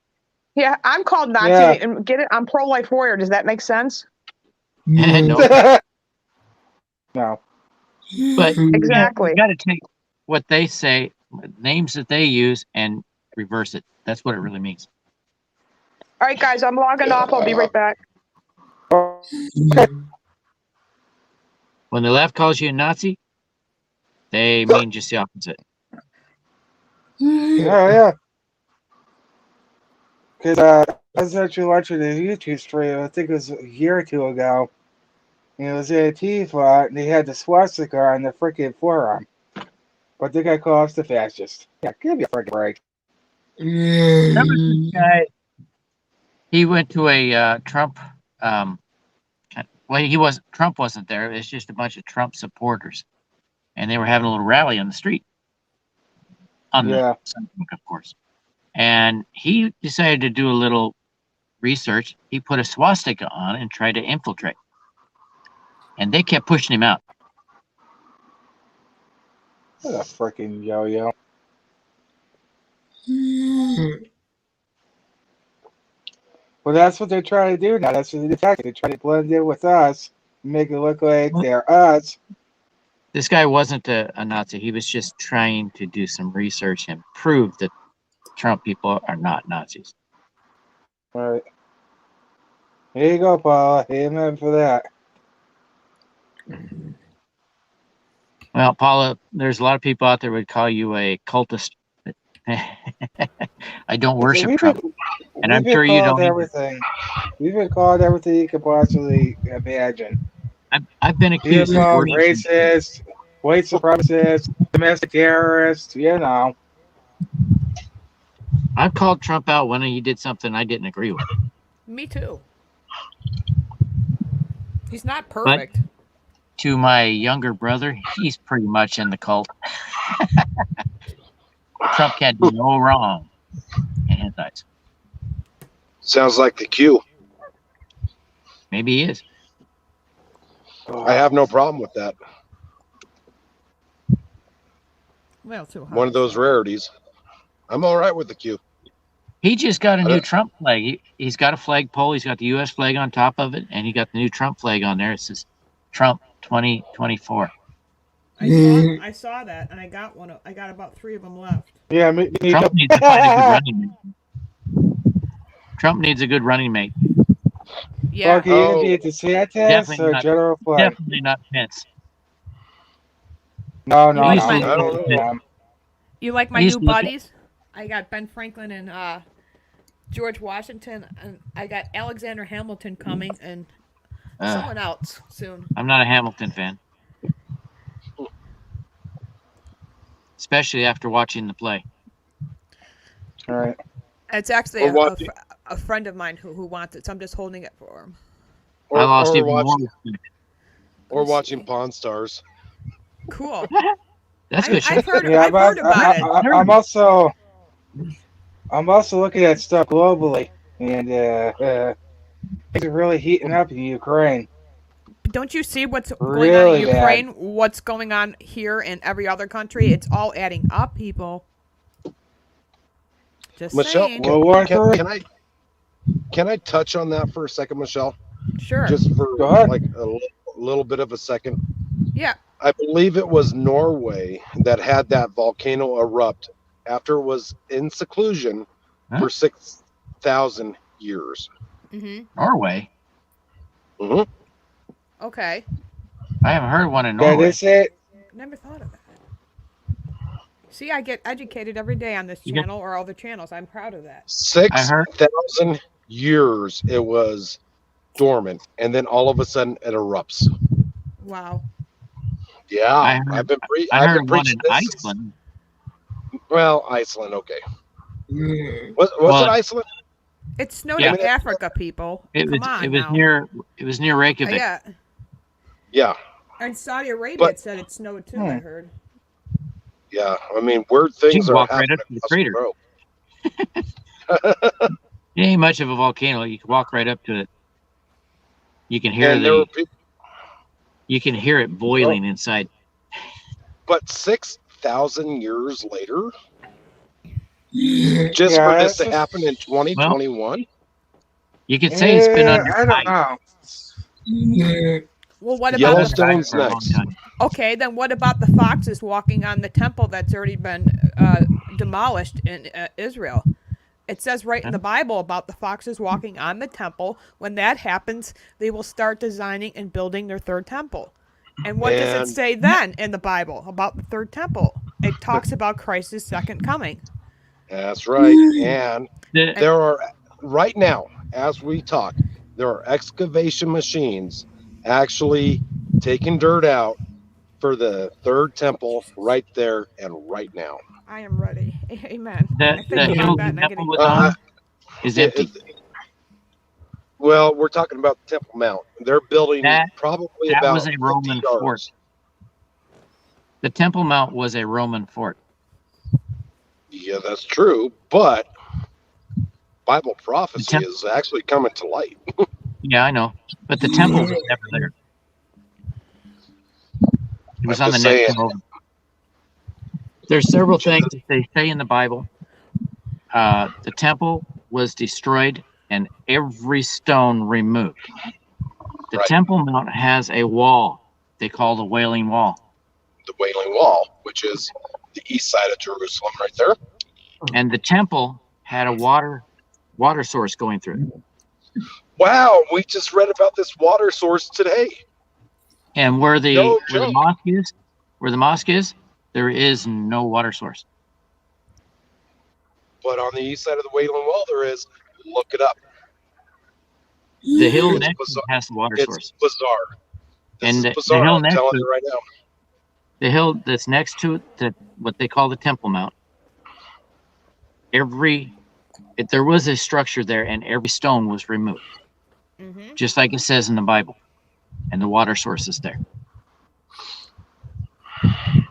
Yeah, I'm called Nazi and get it. I'm pro-life warrior. Does that make sense? No. No. But Exactly. you got to take what they say, names that they use, and reverse it. That's what it really means. All right, guys, I'm logging off. I'll be right back. When the left calls you a Nazi, they mean just the opposite. Yeah. Because I was actually watching a YouTube stream, I think it was a year or two ago. And it was Antifa, and they had the swastika on the freaking forearm. But they got called the fascist. Yeah, give me a freaking break. Remember this guy? He went to a Trump. Well, Trump wasn't there. It's just a bunch of Trump supporters, and they were having a little rally on the street. On the Facebook, of course. And he decided to do a little research. He put a swastika on and tried to infiltrate. And they kept pushing him out. What a freaking yo-yo. Well, that's what they're trying to do now. That's what they're attacking. They're trying to blend in with us, make it look like they're us. This guy wasn't a Nazi. He was just trying to do some research and prove that Trump people are not Nazis. All right. Here you go, Paula. Amen for that. Well, Paula, there's a lot of people out there would call you a cultist. I don't worship Trump. And I'm sure you don't. Everything. We've been called everything you could possibly imagine. I've been accused of racist, white supremacist, domestic terrorist, you know. I've called Trump out when he did something I didn't agree with. Me too. He's not perfect. But to my younger brother, he's pretty much in the cult. Trump can't do no wrong in his eyes. Sounds like the Q. Maybe he is. I have no problem with that. Well, too hard. One of those rarities. I'm all right with the Q. He just got a new Trump flag. He's got a flagpole. He's got the U.S. flag on top of it, and he got the new Trump flag on there. It says Trump 2024. I saw that, and I got one. I got about 3 of them left. Yeah, Trump needs to find a good running mate. Trump needs a good running mate. Yeah. Okay, you be DeSantis or General Flynn? Definitely not Pence. No. I don't know. You like my new buddies? I got Ben Franklin and George Washington, and I got Alexander Hamilton coming, and someone else soon. I'm not a Hamilton fan. Especially after watching the play. All right. It's actually a friend of mine who wants it, so I'm just holding it for him. I lost even more. Or watching Pawn Stars. Cool. That's good. I've heard about it. I'm also looking at stuff globally, and things are really heating up in Ukraine. Don't you see what's going on in Ukraine? Bad. What's going on here in every other country? It's all adding up, people. Just Michelle, saying. can I touch on that for a second, Michelle? Sure. Just for like a little bit of a second. Yeah. I believe it was Norway that had that volcano erupt after it was in seclusion for 6,000 years. Mm-hmm. Norway? Mm-hmm. Okay. I haven't heard one in Norway. That is it. Never thought of that. See, I get educated every day on this channel or other channels. I'm proud of that. 6,000 years it was dormant, and then all of a sudden it erupts. Wow. Yeah, I've been one in Iceland. Well, Iceland, okay. Was it Iceland? It snowed in Africa, people. It was near Reykjavik. Yeah. Yeah. And Saudi Arabia said it snowed too, I heard. Yeah, I mean, weird things are happening. Right up to the crater. It ain't much of a volcano. You can walk right up to it. You can hear you can hear it boiling inside. But 6,000 years later, just for this to happen in 2021, you could say it's been under I don't know. Well, what about Yellowstone's For a long next. time. Okay, then what about the foxes walking on the temple that's already been demolished in Israel? It says right in the Bible about the foxes walking on the temple. When that happens, they will start designing and building their third temple. And what does it And- say then in the Bible about the third temple? It talks about Christ's second coming. That's right. And The- there are, right now, as we talk, there are excavation machines actually taking dirt out for the third temple right there and right now. I am ready. Amen. the I think hill about the that and I get temple was Uh, on is it- empty. Well, we're talking about the Temple Mount. They're building That- probably that about was a 50 Roman yards. fort. The Temple Mount was a Roman fort. Yeah, that's true. But Bible prophecy temp- is actually coming to light. Yeah, I know. But the temple was never there. It was I'm on the just next saying. hill. There's several things that they say in the Bible. The temple was destroyed and every stone removed. The Right. Temple Mount has a wall they call the Wailing Wall. The Wailing Wall, which is the east side of Jerusalem right there. And the temple had a water source going through it. Wow, we just read about this water source today. And where the No where the joke. mosque is, there is no water source. But on the east side of the Wailing Wall, there is. Look it up. The hill It's next to bizarre. it has the water It's source. bizarre. This And is the bizarre. hill I'm next telling to you right now. The hill that's next to it, what they call the Temple Mount, there was a structure there and every stone was removed, Mm-hmm. just like it says in the Bible. And the water source is there. And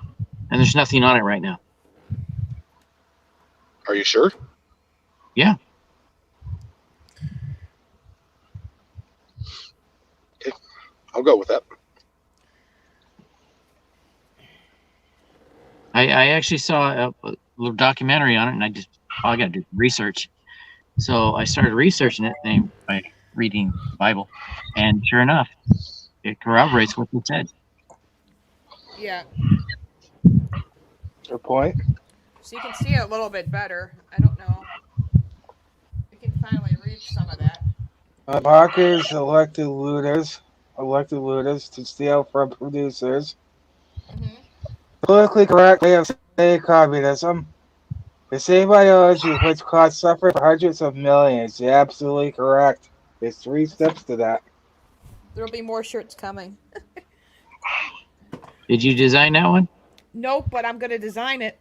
there's nothing on it right now. Are you sure? Yeah. Okay, I'll go with that. I actually saw a little documentary on it, and I got to do research. So I started researching it by reading the Bible, and sure enough, it corroborates what they said. Yeah. Good point. So you can see it a little bit better. I don't know. We can finally read some of that. Hackers elected looters to steal from producers. Mm-hmm. Politically correct way of saying communism. The same ideology which caused suffering for hundreds of millions. You're absolutely correct. There's 3 steps to that. There'll be more shirts coming. Did you design that one? Nope, but I'm gonna design it.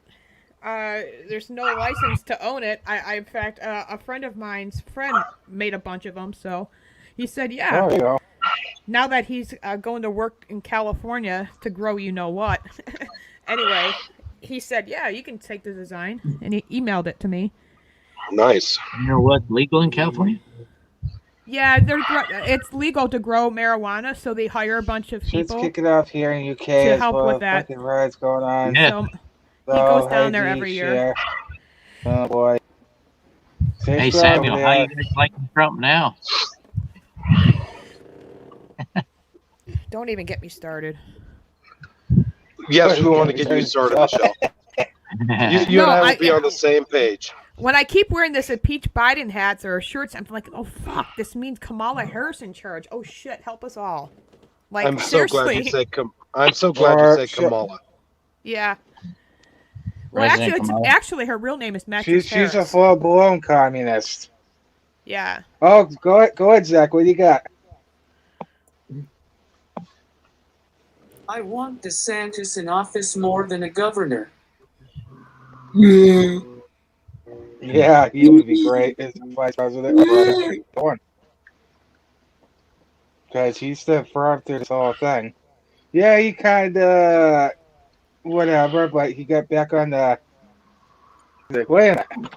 There's no license to own it. In fact, a friend of mine's friend made a bunch of them. So he said, yeah. Oh, you know. Now that he's going to work in California to grow you know what. Anyway, he said, yeah, you can take the design. And he emailed it to me. Nice. You know what's legal in California? Yeah, it's legal to grow marijuana, so they hire a bunch of Shit's people. kicking off here in UK to as help well. with that. Fucking riots going on. Yeah. So So, goes down there hey, every year. share. Oh boy. Stay Hey, strong Samuel, over how there. you guys liking Trump now? Don't even get me started. Yes, we want to get you started, Michelle. You No, and I will I- be on the same page. When I keep wearing this Impeach Biden hats or shirts, I'm like, oh fuck, this means Kamala Harris in charge. Oh shit, help us all. Like I'm so seriously. glad you said I'm so glad you said Kamala. Yeah. Well, President Kamala. actually, her real name is Matthew She's Harris. a full-blown communist. Yeah. Oh, go ahead, Zach. What do you got? I want DeSantis in office more than a governor. Yeah, he would be great as vice president. Because he stood firm through this whole thing. Yeah, he kind of whatever, but he got back on the. Like, wait a minute,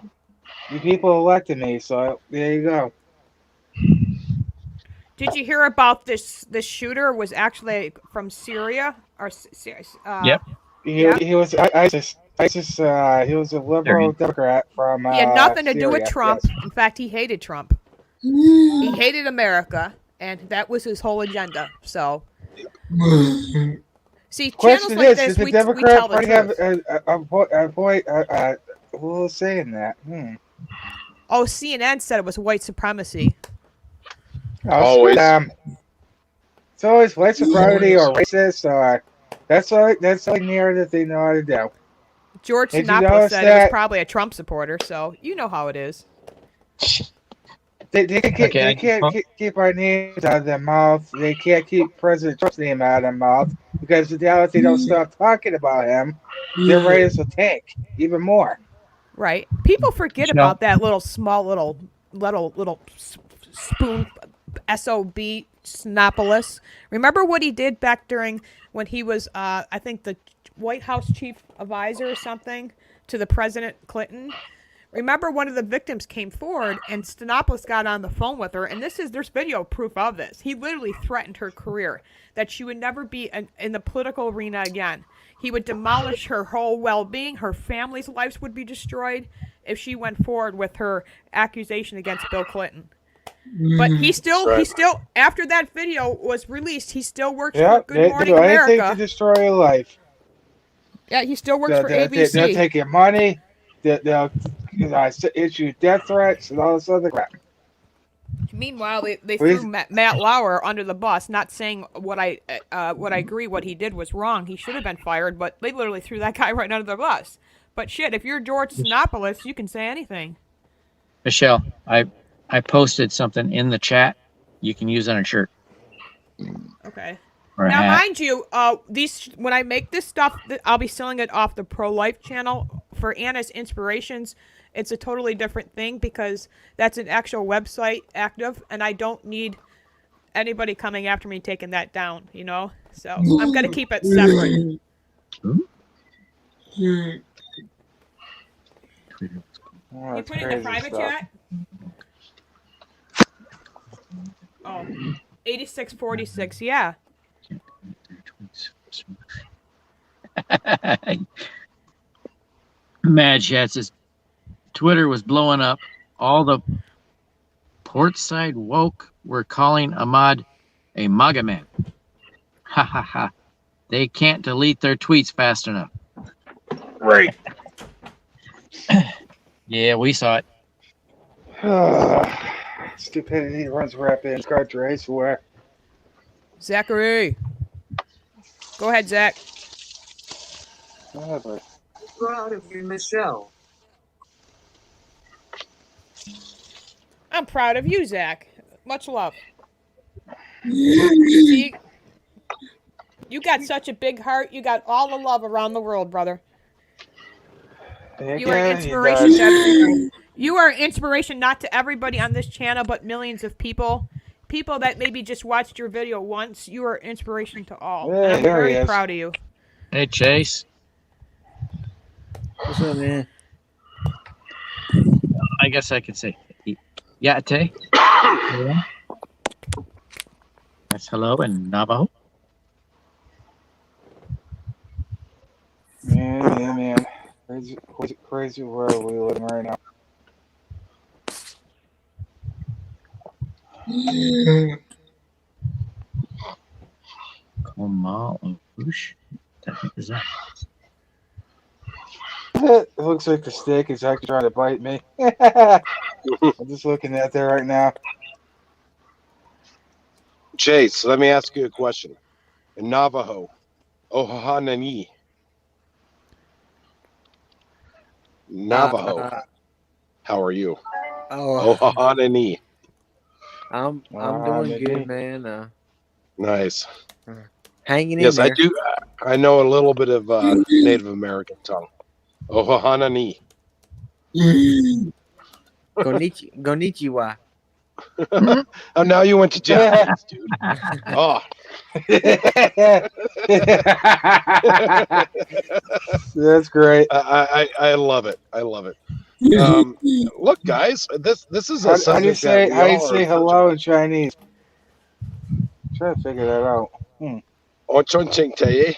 you people elected me, so there you go. Did you hear about this? This shooter was actually from Syria or Yep. He was ISIS. He was a liberal Democrat from. He had nothing to do with Syria. Trump. Yes. In fact, he hated Trump. He hated America, and that was his whole agenda. So See, channels Question like is, this, does the we Democrat tell the Party have truth. who was saying that? Oh, CNN said it was white supremacy. Oh, screw them. It's always white supremacy or racist, or that's the only narrative they know how to do. George Did you Sinopoulos notice said it was that- probably a Trump supporter, so you know how it is. They can't keep our names out of their mouth. They can't keep President Trump's name out of their mouth because the day they don't stop talking about him, their ratings will tank even more. Right. People forget about that little small little spoon SOB Sinopoulos. Remember what he did back during when he was I think the White House chief advisor or something to the President Clinton? Remember, one of the victims came forward, and Sinopoulos got on the phone with her, and there's video proof of this. He literally threatened her career, that she would never be in the political arena again. He would demolish her whole well-being. Her family's lives would be destroyed if she went forward with her accusation against Bill Clinton. But he still, after that video was released, he still works for Good Morning America. Anything to destroy your life. Yeah, he still works for ABC. They'll take your money. They'll issue death threats and all this other crap. Meanwhile, they threw Matt Lauer under the bus, not saying what I agree what he did was wrong. He should have been fired, but they literally threw that guy right under the bus. But shit, if you're George Sinopoulos, you can say anything. Michelle, I posted something in the chat. You can use on a shirt. Okay. Or a Now, hat. mind you, when I make this stuff, I'll be selling it off the Pro Life channel. For Anna's Inspirations, it's a totally different thing because that's an actual website active, and I don't need anybody coming after me taking that down, you know? So I'm going to keep it separate. You put it in the private chat? Oh, 8646, yeah. Mad Chat says Twitter was blowing up. All the portside woke were calling Ahmad a MAGA man. Ha ha ha. They can't delete their tweets fast enough. Right. Yeah, we saw it. Stupidity runs rapid in country, I swear. Zachary. Go ahead, Zach. Proud of you, Michelle. I'm proud of you, Zach. Much love. See, you got such a big heart. You got all the love around the world, brother. You are an inspiration to everybody. You are an inspiration not to everybody on this channel, but millions of people. People that maybe just watched your video once. You are an inspiration to all. Yeah, and I'm there he very is. proud of you. Hey, Chase. What's up, man? I guess I could say, yeah, Tay. That's hello in Navajo. Man. Crazy world we live in right now. Komal Bush. What the heck is that? It looks like the stick is actually trying to bite me. I'm just looking at that right now. Chase, let me ask you a question. In Navajo, Ohahanani. Navajo, how are you? Ohahanani. I'm doing good, man. Nice. Hanging in Yes, there. I do. I know a little bit of Native American tongue. Ohahanani. Konnichiwa. Oh, now you went to Japanese, dude. Oh. That's great. I love it. I love it. Look, guys, this is a How do you subject say that we all say are hello in Chinese? Try to figure that out. Ochonchingtaye.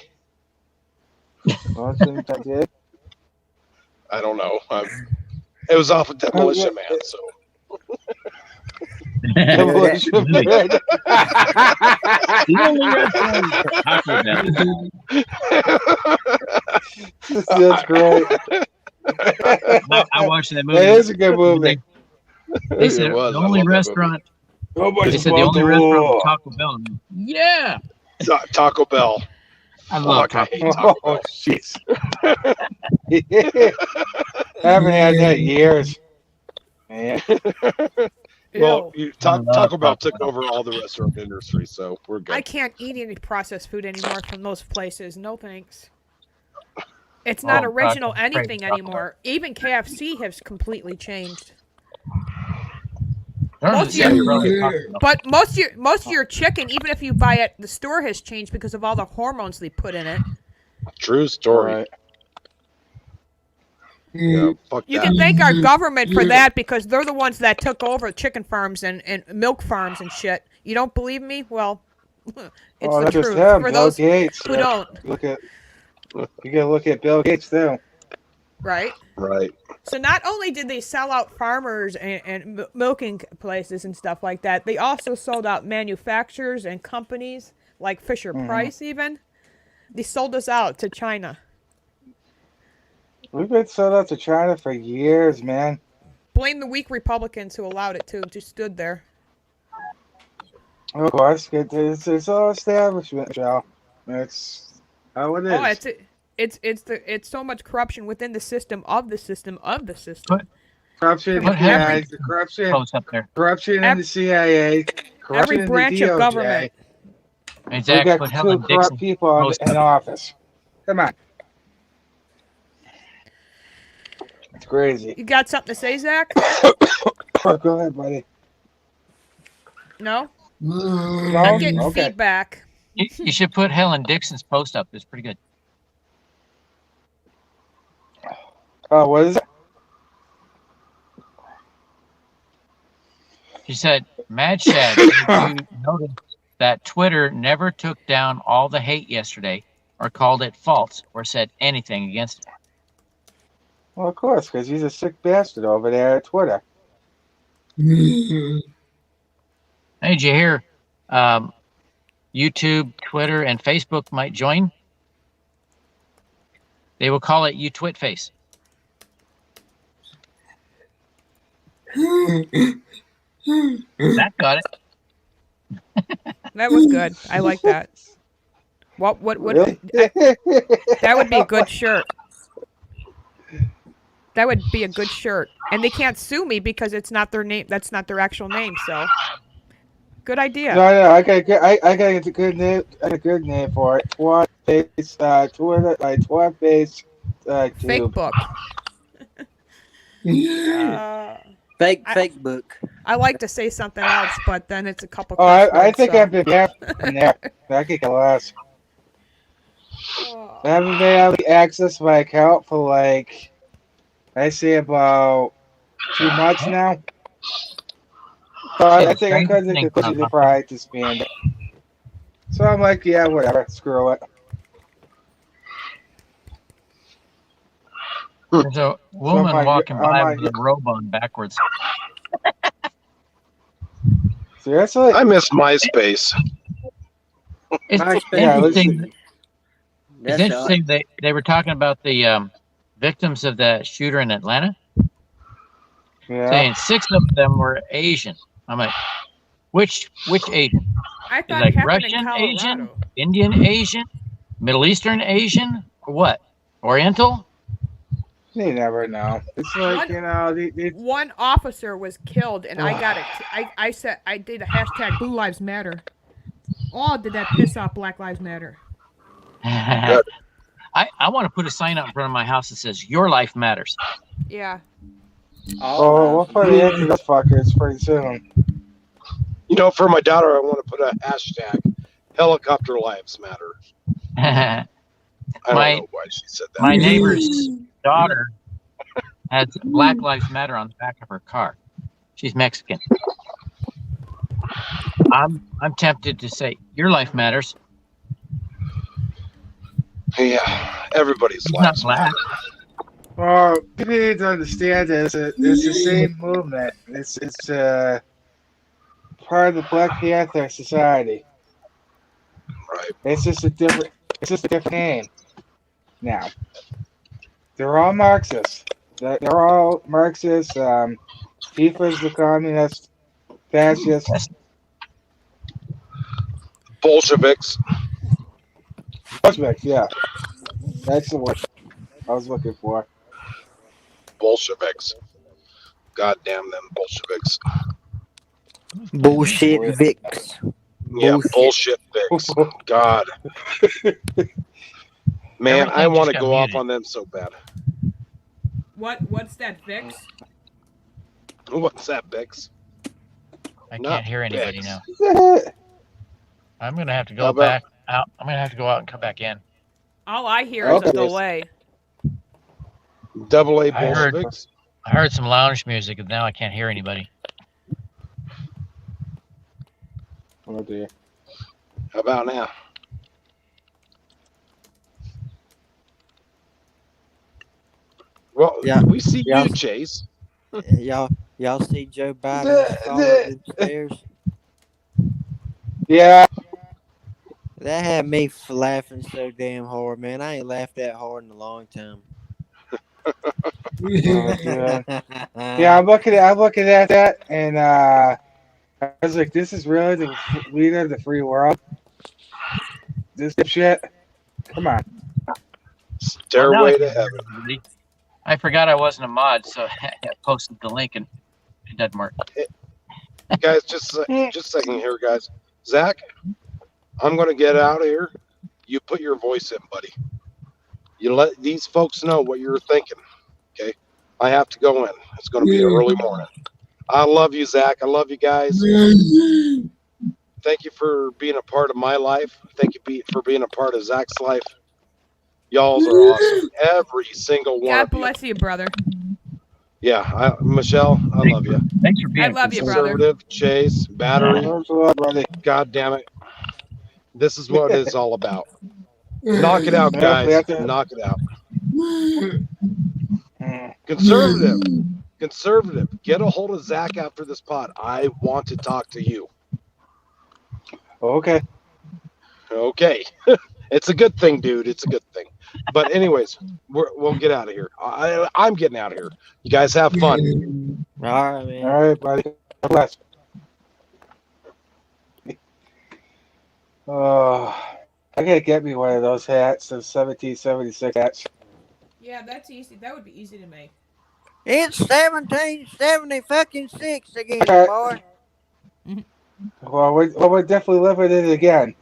Watching that. I don't know. It was off of Demolition Man, so. Demolition Man. The only restaurant is Taco Bell. That's great. I watched that movie. That is a good movie. They said It was. the I only love that restaurant. They Nobody's said the only restaurant was Taco Bell. Yeah, movie. Taco Bell. I love Fuck, I Taco hate Bell. Taco Oh, Bell. jeez. I haven't had that in years. Man. Well, Ew. Taco Bell Taco took Bell. over all the restaurant industry, so we're good. I can't eat any processed food anymore from those places. No thanks. It's not Oh, original processed anything food. anymore. Even KFC has completely changed. Most Yeah, you're right. But most of your chicken, even if you buy it, the store has changed because of all the hormones they put in it. True story. Right. Yeah, fuck You that. can thank our government for that because they're the ones that took over chicken farms and milk farms and shit. You don't believe me? Well, it's the That's just truth. him, For Bill those Gates. who don't, You gotta look at Bill Gates too. right? Right. So not only did they sell out farmers and milking places and stuff like that, they also sold out manufacturers and companies like Fisher Price even. They sold us out to China. We've been sold out to China for years, man. Blame the weak Republicans who allowed it to, just stood there. Of course, it's all establishment, Joe. That's how it is. Oh, it's so much corruption within the system of the system of the system. Corruption in the What happened? CIA, corruption Close up there. in the CIA, corruption Every in branch the DOJ. of government. We Zach, got put two Helen corrupt Dixon. people in office. Come on. It's crazy. You got something to say, Zach? Go ahead, buddy. No? No? I'm getting Okay. feedback. You should put Helen Dixon's post up. It's pretty good. Oh, what is it? She said, Mad Shad, did you notice that Twitter never took down all the hate yesterday or called it false or said anything against it? Well, of course, because he's a sick bastard over there at Twitter. Hey, did you hear YouTube, Twitter, and Facebook might join? They will call it YouTwitface. That got it. That was good. I like that. What Really? that would be a good shirt. That would be a good shirt. And they can't sue me because it's not their name. That's not their actual name, so good idea. No, I got a good name. I got a good name for it. Twat face, Twitter, twat face, Fake tube. book. Fake book. I like to say something else, but then it's a couple. Oh, cuss I words, think so. I've been there. I could get lost. I haven't been able to access my account for like, I say about 2 months now. So I think I could take the pride to spend it. So I'm like, yeah, whatever, screw it. There's a woman my- walking by oh my- with a robe on backwards. Seriously? I miss MySpace. It's Yeah, interesting. That's It's interesting. They were talking about the victims of the shooter in Atlanta, Yeah. saying 6 of them were Asian. I'm like, which Asian? I Is thought like it happened Russian in Colorado. Asian, Indian Asian, Middle Eastern Asian, or what? Oriental? You never know. It's like, you know, One officer was killed, and I got it. I said I did a hashtag Blue Lives Matter. Oh, did that piss off Black Lives Matter? I want to put a sign out in front of my house that says "Your life matters." Yeah. we'll put it into those fuckers pretty soon. You know, for my daughter, I want to put a hashtag helicopter lives matter. I don't know why she said that. My neighbor's daughter has Black Lives Matter on the back of her car. She's Mexican. I'm tempted to say your life matters. Yeah, everybody's It's not lives black. matter. Well, you need to understand that it's the same movement. It's part of the Black Panther Society. Right. It's just a different name now. They're all Marxists. They're all Marxists. Tifa's the communist, fascist. That's Bolsheviks. Bolsheviks, yeah. That's the word I was looking for. Bolsheviks. God damn them Bolsheviks. Bullshit Bullshit. Vicks. Yeah, Bullshit. bullshit Vicks. God. Man, I Everything want just to got go off muted. on them so bad. What's that, Vix? What's that, Vicks? I Not can't hear anybody Vicks. now. I'm gonna have to How go about- back out. I'm gonna have to go out and come back in. All I hear is a Okay. delay. Double A I heard- Bolsheviks? I heard some lounge music, and now I can't hear anybody. Oh dear. How about now? Well, Yeah. we see Yeah. you, Chase. Y'all see Joe Biden fall up them stairs? Yeah. That had me laughing so damn hard, man. I ain't laughed that hard in a long time. Yeah. Yeah, I'm looking at that, and I was like, "This is really the leader of the free world." This shit. Come on. Well, now I Stairway can to hear heaven. everybody. I forgot I wasn't a mod, so I posted the link and it doesn't work. Guys, just a second here, guys. Zach, I'm going to get out of here. You put your voice in, buddy. You let these folks know what you're thinking, okay? I have to go in. It's going to be an early morning. I love you, Zach. I love you guys. Thank you for being a part of my life. Thank you for being a part of Zach's life. Y'all are awesome. Every single one God of you. bless you, brother. Yeah, Michelle, I love you. Thanks for being I love you, brother. Conservative, Chase, Battery. Thanks a lot, buddy. God damn it. This is what it's all about. Knock it out, Yeah, guys. we have to- Knock it out. Conservative. Get a hold of Zach after this pod. I want to talk to you. Okay. Okay. It's a good thing, dude. It's a good thing. But anyways, we'll get out of here. I'm getting out of here. You guys have fun. All right, man. All right, buddy. God bless. Oh, I gotta get me one of those hats, those 1776 hats. Yeah, that's easy. That would be easy to make. It's 1776 again, Okay. boy. Well, we're definitely living it again.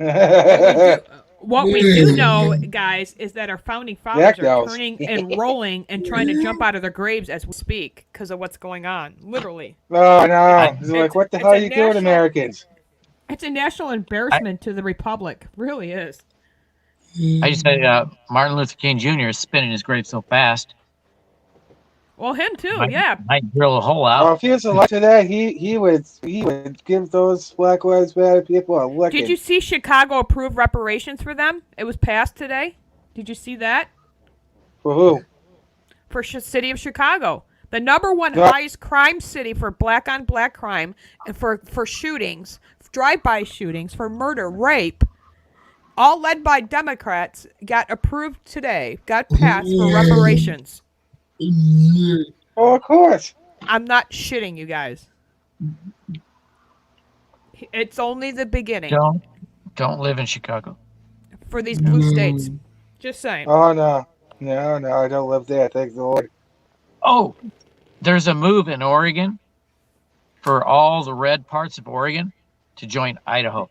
What we do know, guys, is that our founding fathers Zach are knows. turning and rolling and trying to jump out of their graves as we speak because of what's going on. Literally. Oh no! It's It's- like, what the it's hell a are you doing, national- Americans? It's a national embarrassment to the Republic. Really is. I just say Martin Luther King Jr. is spinning his grave so fast. Well, him too, Might- yeah. Might drill a hole Well, out. if he was elected today, he would give those Black Lives Matter people a licking. Did you see Chicago approve reparations for them? It was passed today. Did you see that? For who? For city of Chicago. The number one Yeah. highest crime city for black-on-black crime and for shootings, drive-by shootings, for murder, rape, all led by Democrats, got approved today, got passed for reparations. Oh, of course. I'm not shitting you guys. It's only the beginning Don't live in Chicago. for these blue states. Just saying. Oh no, I don't live there. Thank the Lord. Oh, there's a move in Oregon for all the red parts of Oregon to join Idaho.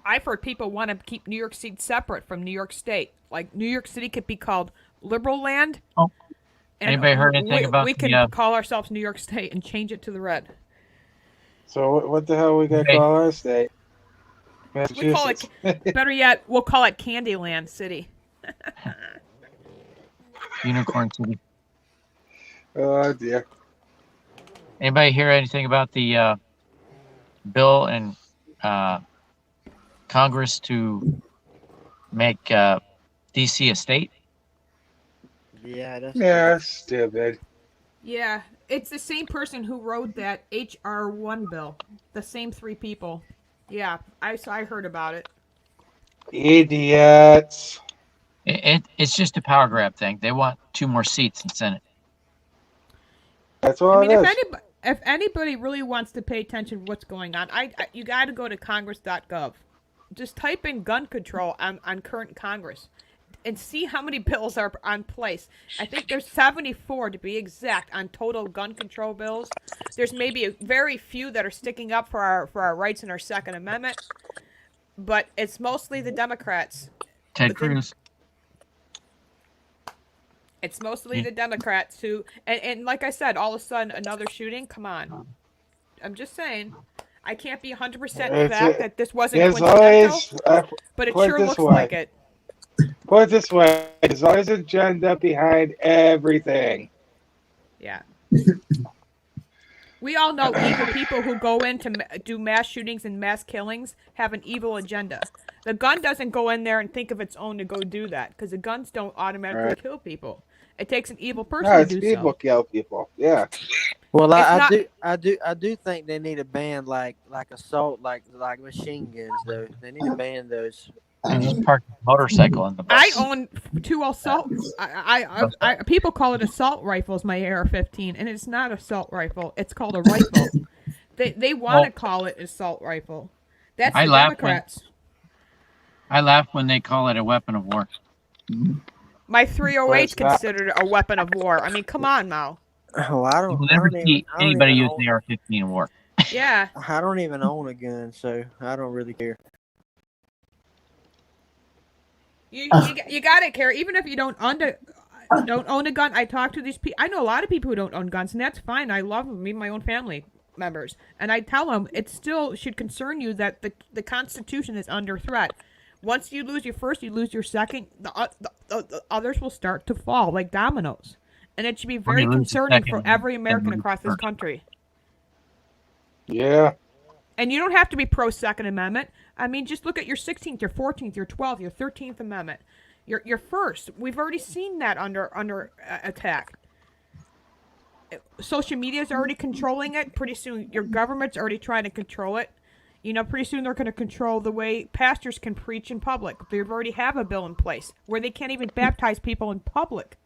I've heard people want to keep New York State separate from New York State. Like New York City could be called liberal land. Oh. And Anybody heard anything about we the, can call ourselves New York State and change it to the red. So what the hell we gonna Okay. call our state? We call Massachusetts. it, better yet, we'll call it Candyland City. Unicorn City? Oh dear. Anybody hear anything about the bill in Congress to make DC a state? Yeah, that's Yeah, stupid. Yeah, it's the same person who wrote that HR1 bill. The same three people. Yeah, I heard about it. Idiots. It's just a power grab thing. They want 2 more seats in Senate. That's I all mean, it is. if anybody really wants to pay attention to what's going on, you got to go to Congress.gov. Just type in gun control on current Congress, and see how many bills are on place. I think there's 74 to be exact on total gun control bills. There's maybe a very few that are sticking up for our rights and our Second Amendment, but it's mostly the Democrats. Ted Cruz. It's mostly the Democrats who, and like I said, all of a sudden another shooting. Come on, I'm just saying. I can't be 100% fact that this wasn't coincidental, but it sure looks like it. Put it this way, there's always an agenda behind everything. Yeah. We all know evil people who go in to do mass shootings and mass killings have an evil agenda. The gun doesn't go in there and think of its own to go do that, because the guns don't automatically kill people. It takes an evil person to do people so. kill people. Yeah. Well, I do think they need a ban like assault, like machine guns. Though they need to ban those. And just park a motorcycle in the bus. I own 2 assault. People call it assault rifles. My AR-15, and it's not assault rifle. It's called a rifle. They want to call it assault rifle. That's the Democrats. I laugh when they call it a weapon of war. My 308's considered a weapon of war. I mean, come on, Mao. Oh, I don't. You'll never see anybody use the AR-15 in war. Yeah. I don't even own a gun, so I don't really care. You gotta care, even if you don't own a gun. I talk to these people. I know a lot of people who don't own guns, and that's fine. I love them, me and my own family members, and I tell them it still should concern you that the Constitution is under threat. Once you lose your first, you lose your second. The others will start to fall like dominoes, and it should be very concerning for every American across this country. Yeah. And you don't have to be pro Second Amendment. I mean, just look at your 16th, your 14th, your 12th, your 13th Amendment. Your first. We've already seen that under attack. Social media is already controlling it. Pretty soon, your government's already trying to control it. You know, pretty soon they're going to control the way pastors can preach in public. They already have a bill in place where they can't even baptize people in public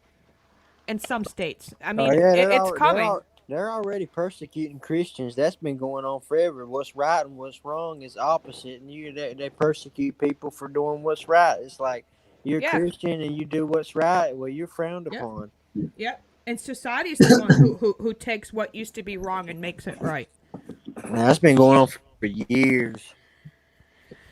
in some states. I mean, it's coming. They're already persecuting Christians. That's been going on forever. What's right and what's wrong is opposite, and they persecute people for doing what's right. It's like you're a Christian and you do what's right. Well, you're frowned upon. Yep. And society is the one who takes what used to be wrong and makes it right. Now, that's been going on for years.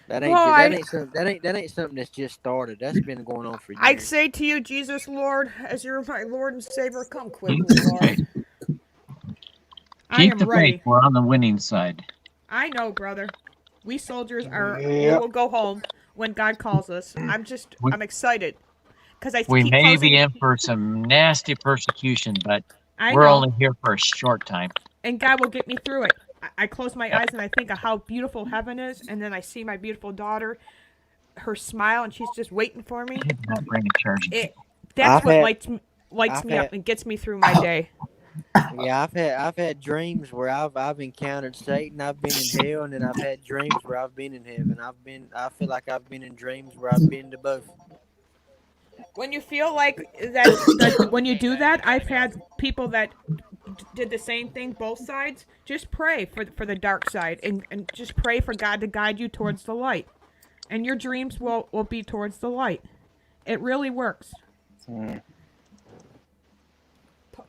That ain't something that's just started. That's been going on for years. I say to you, Jesus Lord, as you're my Lord and Savior, come quickly, Lord. Keep the faith. We're on the winning side. I know, brother. We soldiers we will go home when God calls us. I'm excited. We may be in for some nasty persecution, but we're only here for a short time. And God will get me through it. I close my eyes and I think of how beautiful heaven is, and then I see my beautiful daughter, her smile, and she's just waiting for me. That's what lights me up and gets me through my day. Yeah, I've had dreams where I've encountered Satan. I've been in hell, and then I've had dreams where I've been in heaven. I feel like I've been in dreams where I've been to both. When you feel like that when you do that, I've had people that did the same thing, both sides. Just pray for the dark side, and just pray for God to guide you towards the light, and your dreams will be towards the light. It really works.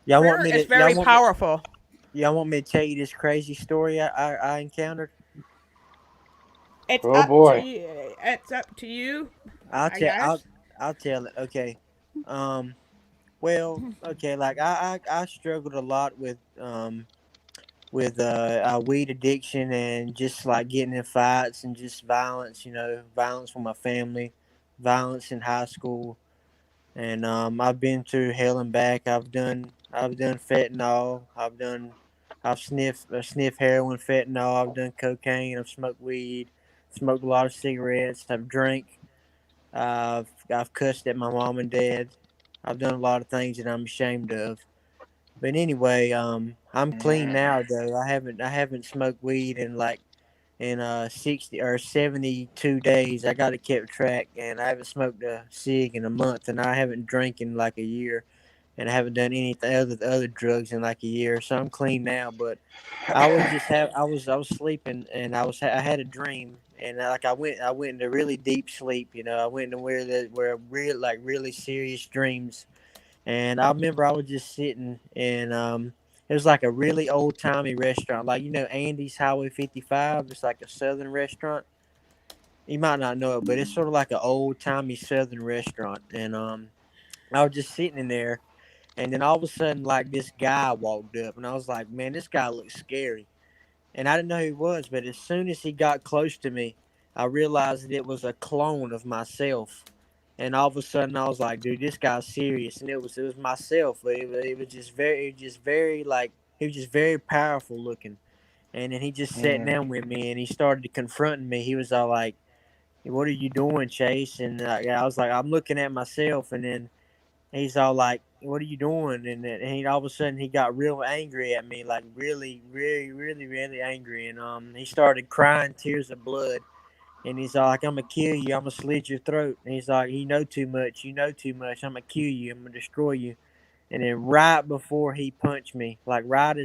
It's very powerful. Y'all want me to tell you this crazy story I encountered? It's up to you. I'll tell it. Okay. Well, okay. Like I struggled a lot with weed addiction and just like getting in fights and just violence. You know, violence with my family, violence in high school, and I've been through hell and back. I've done fentanyl. I've sniffed heroin, fentanyl. I've done cocaine. I've smoked weed. Smoked a lot of cigarettes. I've drank. I've cussed at my mom and dad. I've done a lot of things that I'm ashamed of. But anyway, I'm clean now though. I haven't smoked weed in like in 60 or 72 days. I got to keep track, and I haven't smoked a cig in a month, and I haven't drank in like a year, and I haven't done anything other drugs in like a year. So I'm clean now. But I was sleeping, and I had a dream, and I went into really deep sleep. You know, I went into where really serious dreams. And I remember I was just sitting and it was like a really old timey restaurant, like Andy's Highway 55. It's like a southern restaurant. You might not know it, but it's sort of like an old timey southern restaurant. And I was just sitting in there, and then all of a sudden, like this guy walked up, and I was like, "Man, this guy looks scary." And I didn't know who he was, but as soon as he got close to me, I realized that it was a clone of myself. And all of a sudden, I was like, "Dude, this guy's serious." And it was myself, but he was just very powerful looking. And then he just sat down with me, and he started confronting me. He was all like, "What are you doing, Chase?" And I was like, "I'm looking at myself." And then he's all like, "What are you doing?" And then all of a sudden he got real angry at me, like really, really, really, really angry. And he started crying tears of blood. And he's all like, "I'm gonna kill you. I'm gonna slit your throat." And he's like, "You know too much. You know too much. I'm gonna kill you. I'm gonna destroy you." And then right before he punched me, like right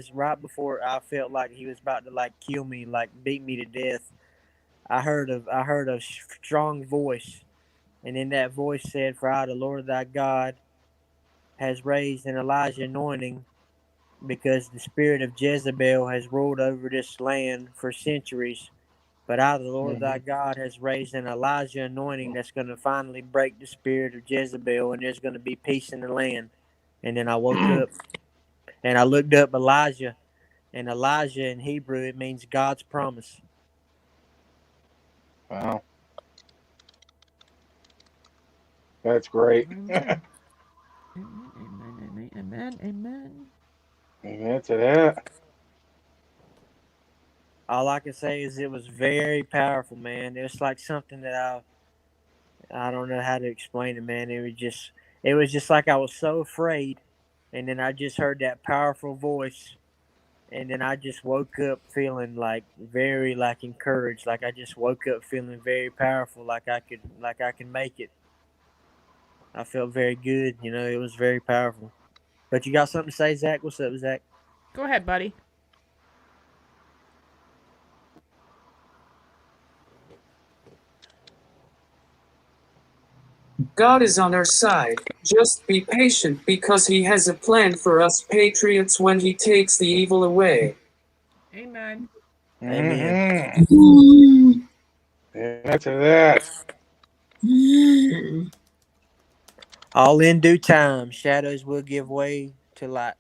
before I felt like he was about to like kill me, like beat me to death, I heard a strong voice, and in that voice said, "For I, the Lord thy God, has raised an Elijah anointing, because the spirit of Jezebel has ruled over this land for centuries. But I, the Lord thy God, has raised an Elijah anointing that's going to finally break the spirit of Jezebel, and there's going to be peace in the land." And then I woke up and I looked up Elijah, and Elijah in Hebrew, it means God's promise. Wow. That's great. Amen. Amen. Amen. Amen. Amen to that. All I can say is it was very powerful, man. It was like something that I don't know how to explain it, man. It was just like I was so afraid, and then I just heard that powerful voice, and then I just woke up feeling like very like encouraged, like I just woke up feeling very powerful, like I can make it. I felt very good, it was very powerful. But you got something to say, Zach? What's up, Zach? Go ahead, buddy. God is on our side. Just be patient because he has a plan for us patriots when he takes the evil away. Amen. Amen. Amen to that. All in due time, shadows will give way to light.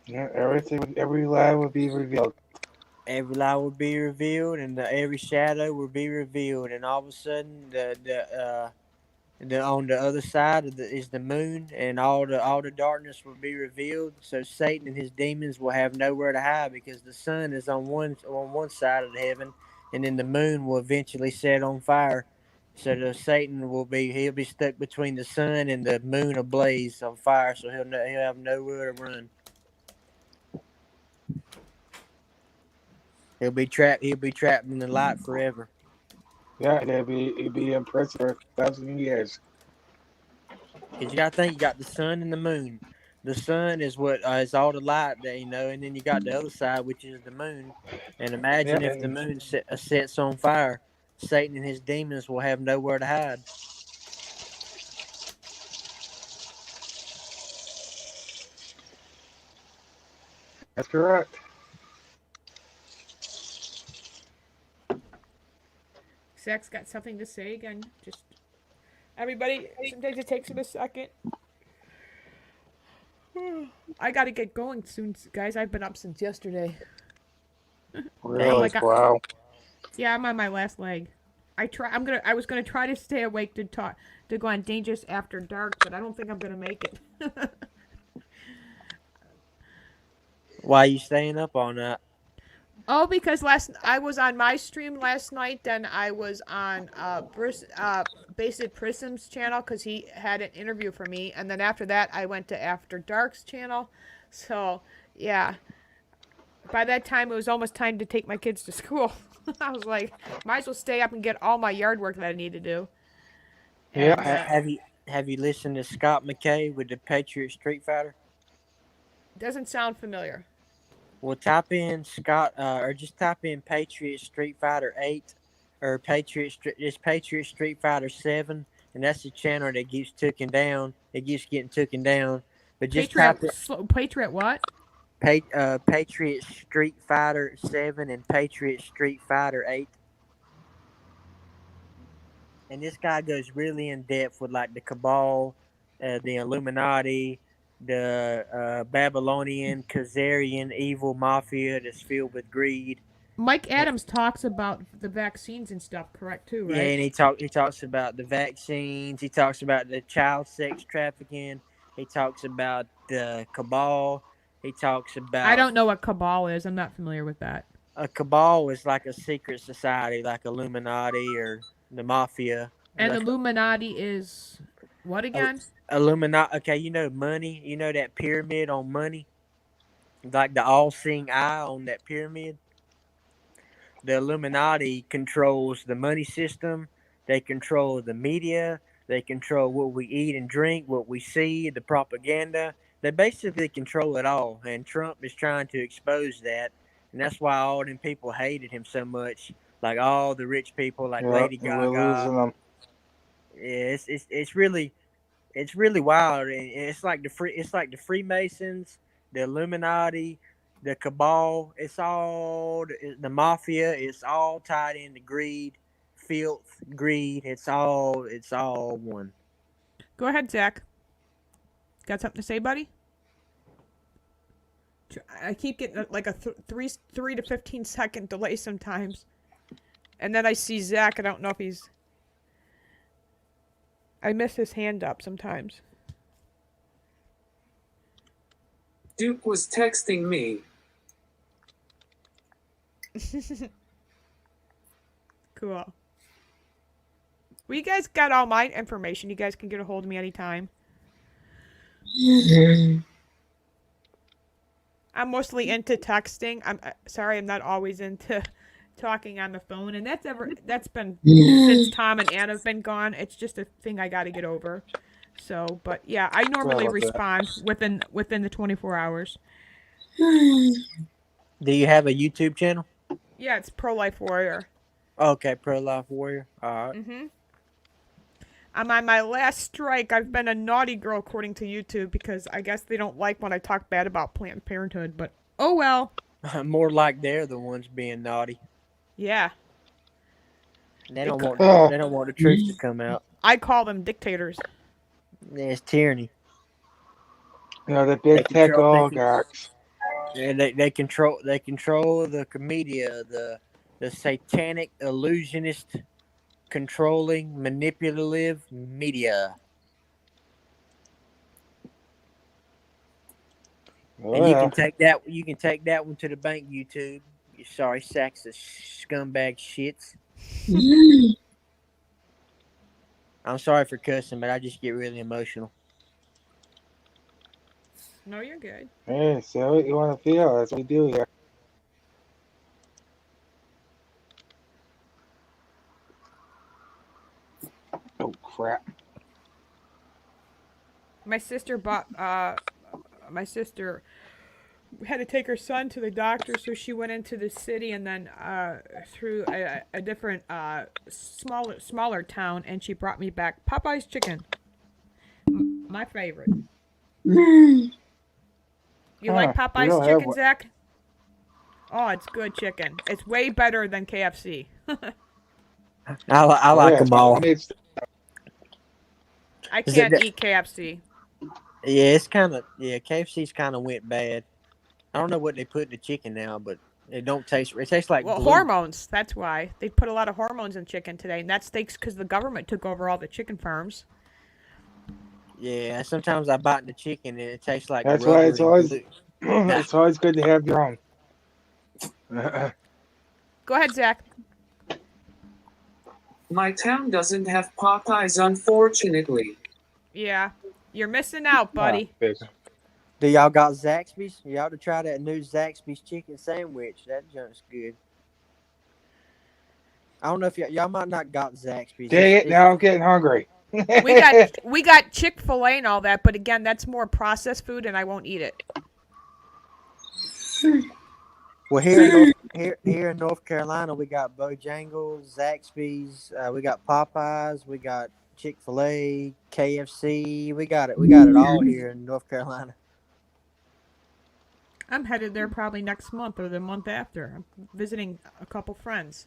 Yeah, every lie will be revealed. Every lie will be revealed, and every shadow will be revealed. And all of a sudden, the on the other side is the moon, and all the darkness will be revealed. So Satan and his demons will have nowhere to hide, because the sun is on one side of the heaven, and then the moon will eventually set on fire. So Satan he'll be stuck between the sun and the moon ablaze on fire. So he'll have nowhere to run. He'll be trapped in the light forever. Yeah, it'd be in prison for 1,000 years. Because you got to think, you got the sun and the moon. The sun is what is all the light that and then you got the other side, which is the moon. And Yeah, imagine if the moon sets on fire, Satan and his demons will have nowhere to hide. that's correct. Zach's got something to say again. Just everybody. Sometimes it takes him a second. I gotta get going soon, guys. I've been up since yesterday. I'm Really? like, Wow. yeah, I'm on my last leg. I was gonna try to stay awake to talk to go on Dangerous After Dark, but I don't think I'm gonna make it. Why are you staying up all night? Oh, because I was on my stream last night, then I was on Basic Prism's channel because he had an interview for me, and then after that I went to After Dark's channel. So yeah, by that time, it was almost time to take my kids to school. I was like, might as well stay up and get all my yard work that I need to do. Yeah. And, Have you listened to Scott McKay with the Patriot Street Fighter? doesn't sound familiar. Well, type in Scott, or just type in Patriot Street Fighter 8, or Patriot Street Fighter 7, and that's the channel that keeps taken down. It keeps getting taken down. But just type it. Patriot what? Patriot Street Fighter 7 and Patriot Street Fighter 8. And this guy goes really in depth with like the Cabal, the Illuminati, the Babylonian, Khazarian evil mafia that's filled with greed. Mike Adams talks about the vaccines and stuff, correct too, right? Yeah, and he talks about the vaccines. He talks about the child sex trafficking. He talks about the Cabal. He talks about. I don't know what Cabal is. I'm not familiar with that. A Cabal is like a secret society, like Illuminati or the mafia. And like Illuminati is what again? Illuminati. Okay, you know money. You know that pyramid on money, like the all-seeing eye on that pyramid. The Illuminati controls the money system. They control the media. They control what we eat and drink, what we see, the propaganda. They basically control it all. And Trump is trying to expose that. And that's why all them people hated him so much. Like all the rich people, like Lady Gaga. We're losing them. Yeah, it's really wild. And it's like the Freemasons, the Illuminati, the Cabal. It's all the mafia. It's all tied into greed, filth, greed. It's all one. Go ahead, Zach. Got something to say, buddy? I keep getting like a 3 to 15 second delay sometimes, and then I see Zach. I don't know if he's. I miss his hand up sometimes. Duke was texting me. Cool. Well, you guys got all my information. You guys can get a hold of me anytime. I'm mostly into texting. I'm sorry, I'm not always into talking on the phone, and that's been since Tom and Anna have been gone. It's just a thing I got to get over. So, but yeah, I normally respond within the 24 hours. Do you have a YouTube channel? Yeah, it's Pro Life Warrior. Okay, Pro Life Warrior. All right. Mm-hmm. I'm on my last strike. I've been a naughty girl according to YouTube because I guess they don't like when I talk bad about Planned Parenthood, but oh well. More like they're the ones being naughty. Yeah. They don't want the truth to come out. I call them dictators. Yeah, it's tyranny. You know, the big tech oligarchs. Yeah, they control the media, the satanic illusionist controlling manipulative media. And you can take that one to the bank, YouTube. You sorry sacks of scumbag shits. I'm sorry for cussing, but I just get really emotional. No, you're good. Hey, say what you want to feel. That's what we do here. Oh, crap. My sister had to take her son to the doctor, so she went into the city and then through a different smaller town, and she brought me back Popeye's chicken, my favorite. You like Popeye's chicken, Zach? Oh, it's good chicken. It's way better than KFC. I like them all. I can't eat KFC. Yeah, KFC's kind of went bad. I don't know what they put in the chicken now, but it don't taste. It tastes like glue. Hormones. That's why they put a lot of hormones in chicken today, and that's because the government took over all the chicken farms. Yeah, sometimes I bite the chicken and it tastes like. That's why it's always it's always good to have your own. Go ahead, Zach. My town doesn't have Popeyes, unfortunately. Yeah, you're missing out, buddy. Do y'all got Zaxby's? You ought to try that new Zaxby's chicken sandwich. That junk's good. I don't know if y'all might not got Zaxby's. Dang it! Now I'm getting hungry. We got Chick-fil-A and all that, but again, that's more processed food, and I won't eat it. Well, here in North Carolina, we got Bojangles, Zaxby's, we got Popeyes, we got Chick-fil-A, KFC. We got it all here in North Carolina. I'm headed there probably next month or the month after. I'm visiting a couple friends.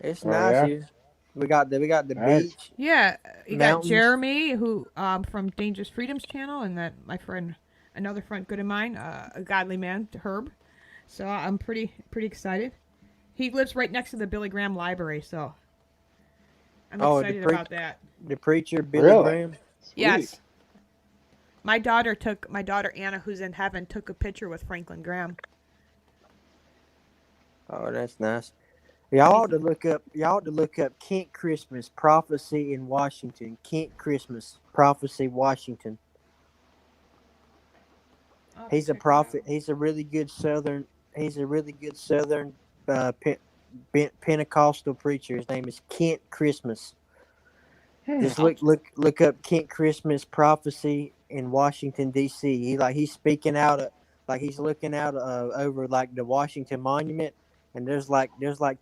It's Oh, nice yeah? here. We got the Nice. beach. Yeah, you got Mountains. Jeremy, who from Dangerous Freedoms channel, and that my friend, another friend good of mine, a godly man, Herb. So I'm pretty excited. He lives right next to the Billy Graham Library, so I'm excited about that. The preacher Billy Really? Graham. Yes. My daughter Anna, who's in heaven, took a picture with Franklin Graham. Oh, that's nice. Y'all ought to look up Kent Christmas Prophecy in Washington. Kent Christmas Prophecy, Washington. He's a prophet. He's a really good Southern. Pentecostal preacher. His name is Kent Christmas. Just look up Kent Christmas Prophecy in Washington D.C. He's speaking out he's looking out over like the Washington Monument, and there's like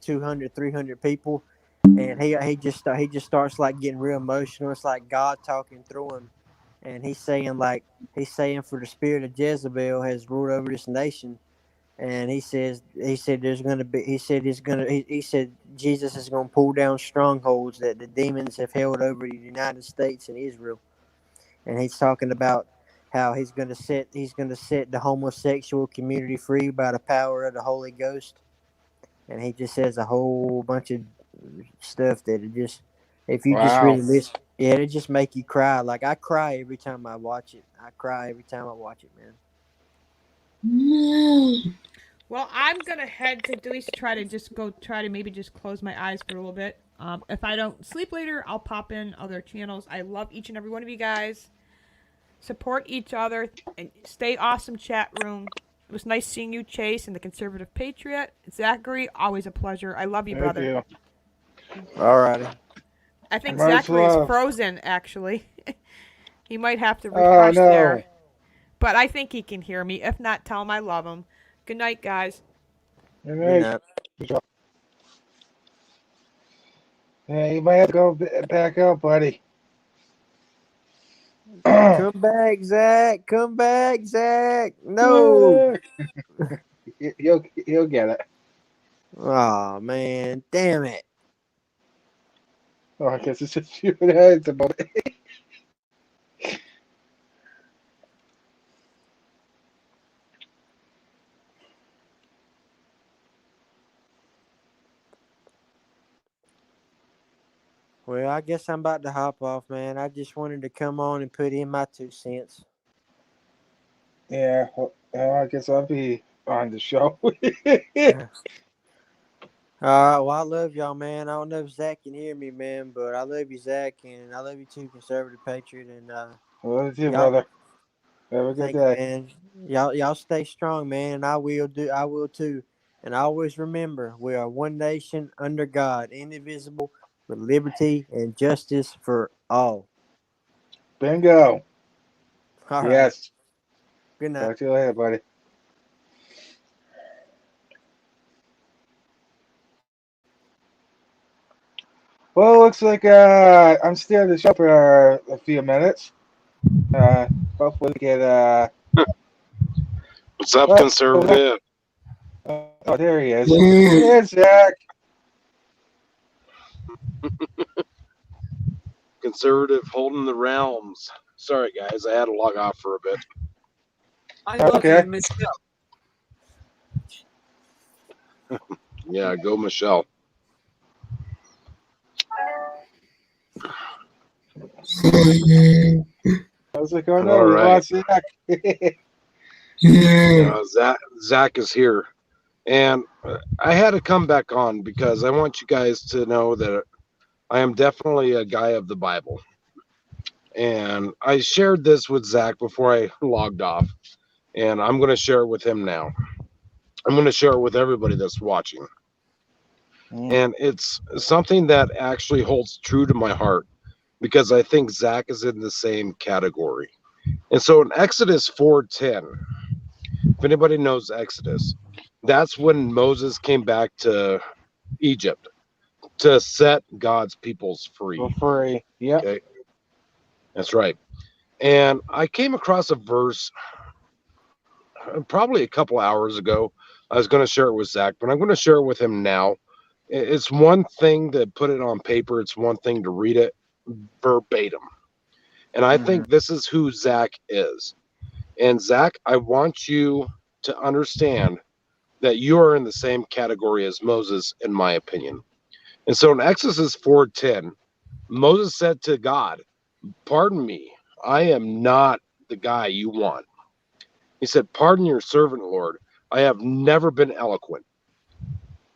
200, 300 people, and he just starts like getting real emotional. It's like God talking through him, and he's saying for the spirit of Jezebel has ruled over this nation. And he said Jesus is going to pull down strongholds that the demons have held over the United States and Israel. And he's talking about how he's going to set the homosexual community free by the power of the Holy Ghost. And he just says a whole bunch of stuff that it just, if you just really listen, it just make you cry. Like I cry every time I watch it. Man. Well, I'm gonna head to at least try to maybe just close my eyes for a little bit. If I don't sleep later, I'll pop in other channels. I love each and every one of you guys. Support each other and stay awesome, chat room. It was nice seeing you, Chase, and the Conservative Patriot. Zachary, always a pleasure. I love you, brother. You. All righty. I think Much Zachary is love. frozen, actually. He might have to refresh there. But I think he can hear me. If not, tell him I love him. Good night, guys. Good night. Yeah, you might have to go back out, buddy. Come back, Zach. Come back, Zach. No. He'll get it. Oh man, damn it. Oh, I guess it's just you and I. It's about it. Well, I guess I'm about to hop off, man. I just wanted to come on and put in my 2 cents. Yeah, well, I guess I'll be on the show. All right, well, I love y'all, man. I don't know if Zach can hear me, man, but I love you, Zach, and I love you too, Conservative Patriot. And Love you, brother. Have a good day. Man. Y'all stay strong, man, and I will too. And always remember, we are one nation under God, indivisible, with liberty and justice for all. Bingo. All right. Yes. Good night. Talk to you later, buddy. Well, it looks like I'm still at the show for a few minutes. Hopefully we get What's up, conservative? Oh, there he is. There's Zach. Conservative holding the realms. Sorry, guys, I had to log off for a bit. I love you, Michelle. Yeah, go Michelle. I was like, oh no, All we right. lost Zach. Zach is here. And I had to come back on because I want you guys to know that I am definitely a guy of the Bible. And I shared this with Zach before I logged off, and I'm going to share it with him now. I'm going to share it with everybody that's watching. And it's something that actually holds true to my heart because I think Zach is in the same category. And so in Exodus 4:10, if anybody knows Exodus, that's when Moses came back to Egypt to set God's peoples free. Go free. Yep. Okay. That's right. And I came across a verse probably a couple hours ago. I was going to share it with Zach, but I'm going to share it with him now. It's one thing to put it on paper. It's one thing to read it verbatim. And I think this is who Zach is. And Zach, I want you to understand that you are in the same category as Moses, in my opinion. And so in Exodus 4:10, Moses said to God, "Pardon me, I am not the guy you want." He said, "Pardon your servant, Lord. I have never been eloquent,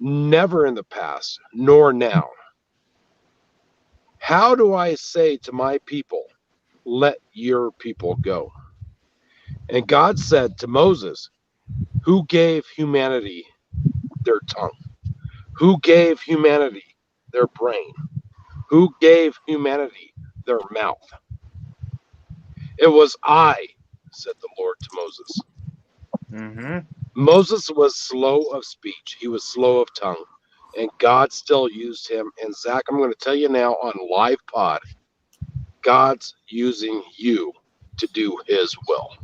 never in the past, nor now. How do I say to my people, 'Let your people go'?" And God said to Moses, "Who gave humanity their tongue? Who gave humanity their brain? Who gave humanity their mouth? It was I," said the Lord to Moses. Moses was slow of speech. He was slow of tongue. And God still used him. And Zach, I'm going to tell you now on live pod, God's using you to do his will.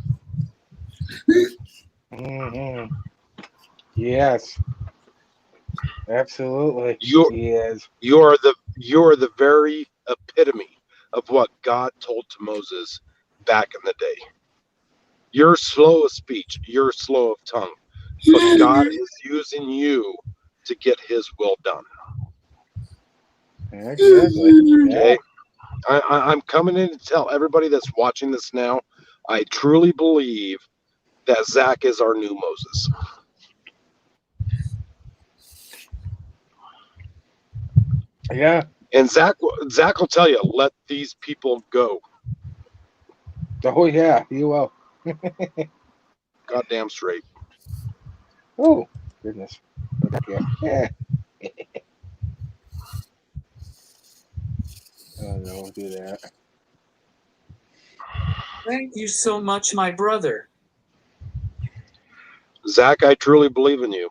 Yes. Absolutely. He is. You're the very epitome of what God told to Moses back in the day. You're slow of speech, you're slow of tongue, but God is using you to get his will done. Exactly. Okay. I'm coming in to tell everybody that's watching this now, I truly believe that Zach is our new Moses. Yeah. And Zach will tell you, let these people go. Oh yeah, you will. Goddamn straight. Oh goodness. Yeah. Oh no, we'll do that. Thank you so much, my brother. Zach, I truly believe in you.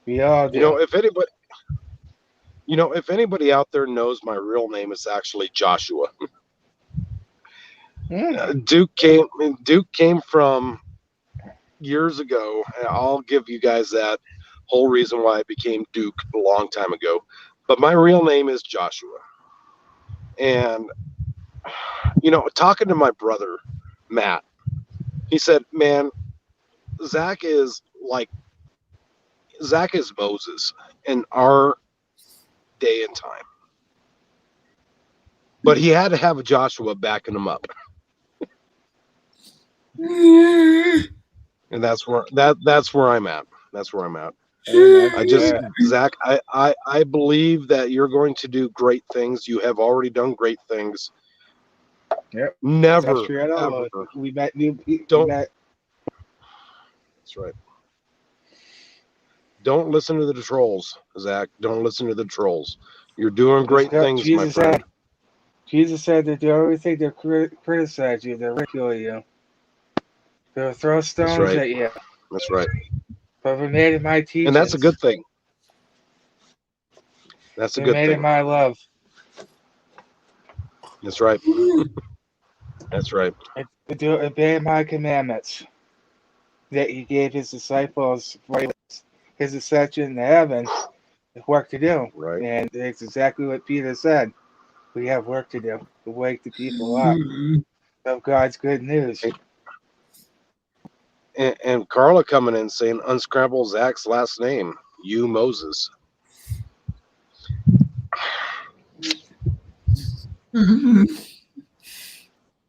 We all do. You know, if anybody out there knows my real name is actually Joshua. Duke came from years ago, and I'll give you guys that whole reason why I became Duke a long time ago. But my real name is Joshua. And you know, talking to my brother, Matt, he said, "Man, Zach is Moses in our day and time." But he had to have a Joshua backing him up. And that's where I'm at. That's where I'm at. Zach, I believe that you're going to do great things. You have already done great things. Yep. Never, That's true at all. ever. We met new people. Don't. That's right. Don't listen to the trolls, Zach. Don't listen to the trolls. You're doing great things, my friend. Jesus said that the only thing they'll criticize you, they'll ridicule you. They'll throw stones at you. That's right. But we made it my teachings. And that's a good thing. That's a good thing. Made it my love. That's right. That's right. Obey my commandments that he gave his disciples for his ascension to heaven. Work to do. Right. And it's exactly what Peter said. We have work to do to wake the people up of God's good news. And Carla coming in saying, unscramble Zach's last name, you Moses.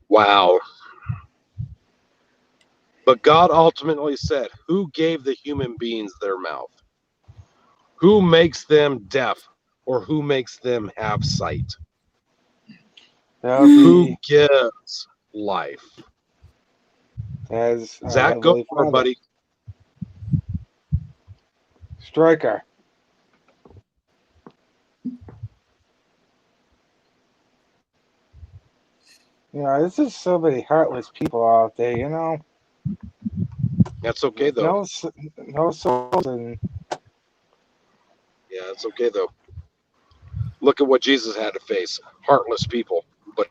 Wow. But God ultimately said, who gave the human beings their mouth? Who makes them deaf or who makes them have sight? That would Who be gives life? as our Zach, go Heavenly for it, Father. buddy. Striker. You know, there's just so many heartless people out there, you know? That's okay, though. No souls and Yeah, it's okay, though. Look at what Jesus had to face. Heartless people. But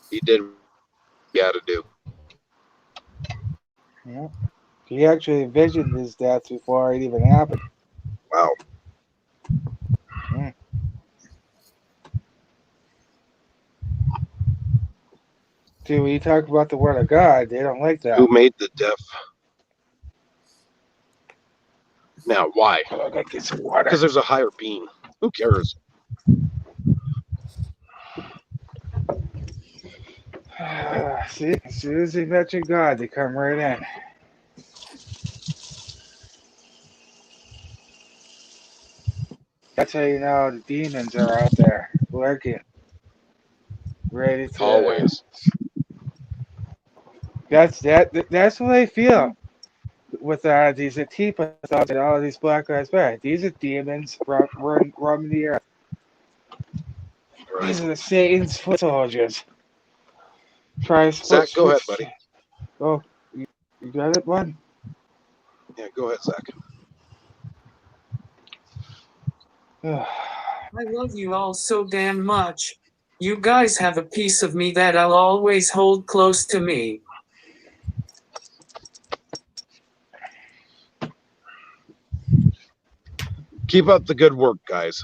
he did what he had to do. yeah. He actually envisioned his death before it even happened. Wow. See, when you talk about the Word of God, they don't like that. Who made the deaf? Now, why? Oh, I gotta get some water. Because there's a higher being. Who cares? See, as soon as they mention God, they come right in. That's how you know the demons are out there lurking, ready to. Always. That's what I feel with these Antifa thugs and all these Black Lives Matter. These are demons roaming the earth. Right. These are the Satan's foot soldiers. Try to Zach, go ahead, buddy. Oh, you got it, bud? Yeah, go ahead, Zach. I love you all so damn much. You guys have a piece of me that I'll always hold close to me. Keep up the good work, guys.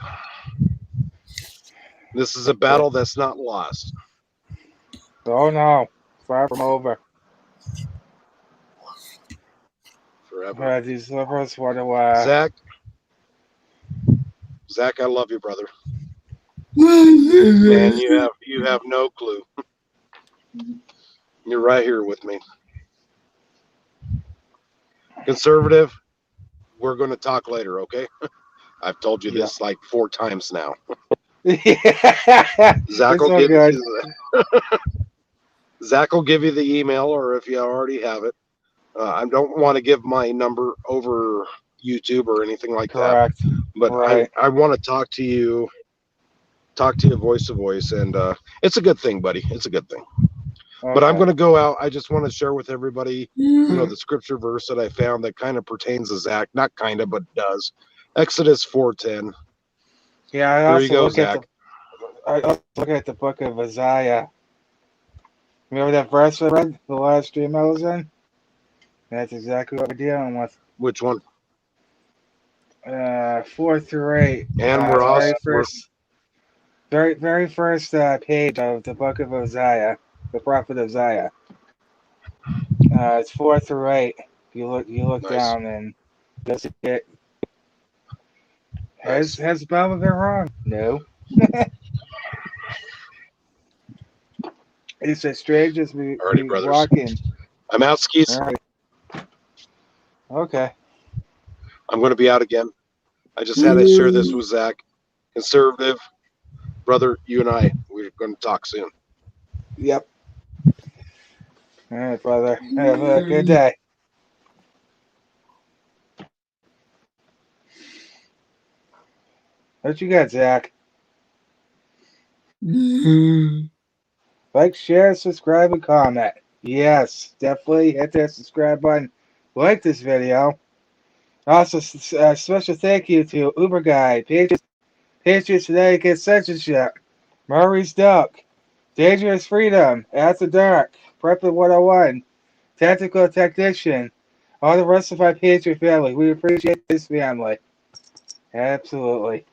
This is a battle that's not lost. Oh no, far from over. Forever. These liberals want to. Zach, I love you, brother. Man, you have no clue. You're right here with me. Conservative, we're going to talk later, okay? I've told you this like 4 times now. Zach will give you the email, or if you already have it. I don't want to give my number over YouTube or anything like Correct. that. But right. I want to talk to you voice to voice, and it's a good thing, buddy. It's a good thing. Okay. But I'm going to go out. I just want to share with everybody, the scripture verse that I found that kind of pertains to Zach. Not kind of, but does. Exodus 4:10. Yeah, I there also you go, look Zach. I also look at the book of Isaiah. Remember that verse I read the last stream I was in? That's exactly what we're dealing with. Which one? 4 through 8. And we're also very first page of the book of Isaiah, the prophet Isaiah. It's 4 through 8. You look nice. Down and you'll see it. Has the Bible been wrong? No. He said, strangers be walking. I'm out skis. Right. Okay. I'm going to be out again. I just had to share this with Zach. Conservative, brother, you and I, we're going to talk soon. Yep. All right, brother. Have a good day. What you got, Zach? Like, share, subscribe, and comment. Yes, definitely hit that subscribe button. Like this video. Also, special thank you to Uber Guy, Patriots Today Against Censorship, Murray's Duck, Dangerous Freedom, After Dark, Prepper 101, Tactical Technician, all the rest of my Patriot family. We appreciate this family. Absolutely.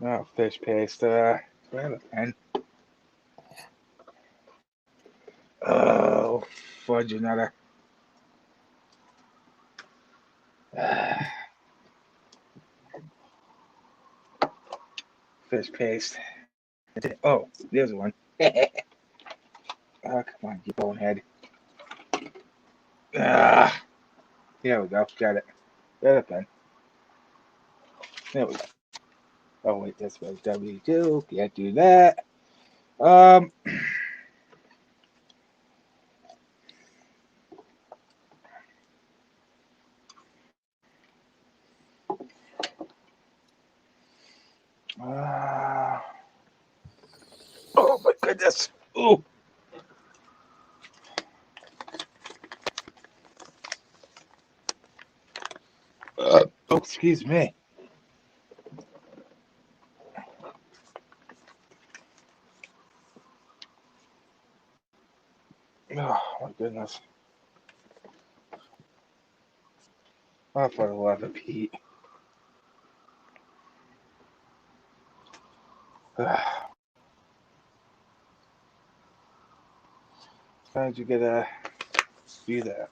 Oh, fish paste. Grab a pen. Oh, fudge another. Fish paste. Oh, there's one. Oh, come on, you bonehead. Here we go. Got it. Got a pen. There we go. Oh wait, that's my W2. Can't do that. Um. Oh my goodness. Ooh. Oh, excuse me. Oh my goodness. Oh, for the love of Pete. How did you get to do that?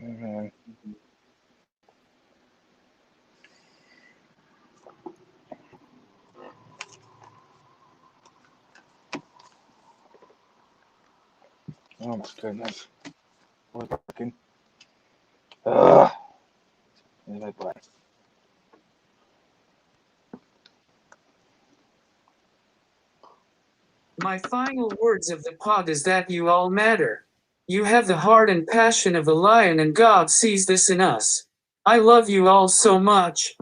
Man. Oh my goodness. We're fucking. Ugh. In my butt. My final words of the pod is that you all matter. You have the heart and passion of a lion, and God sees this in us. I love you all so much.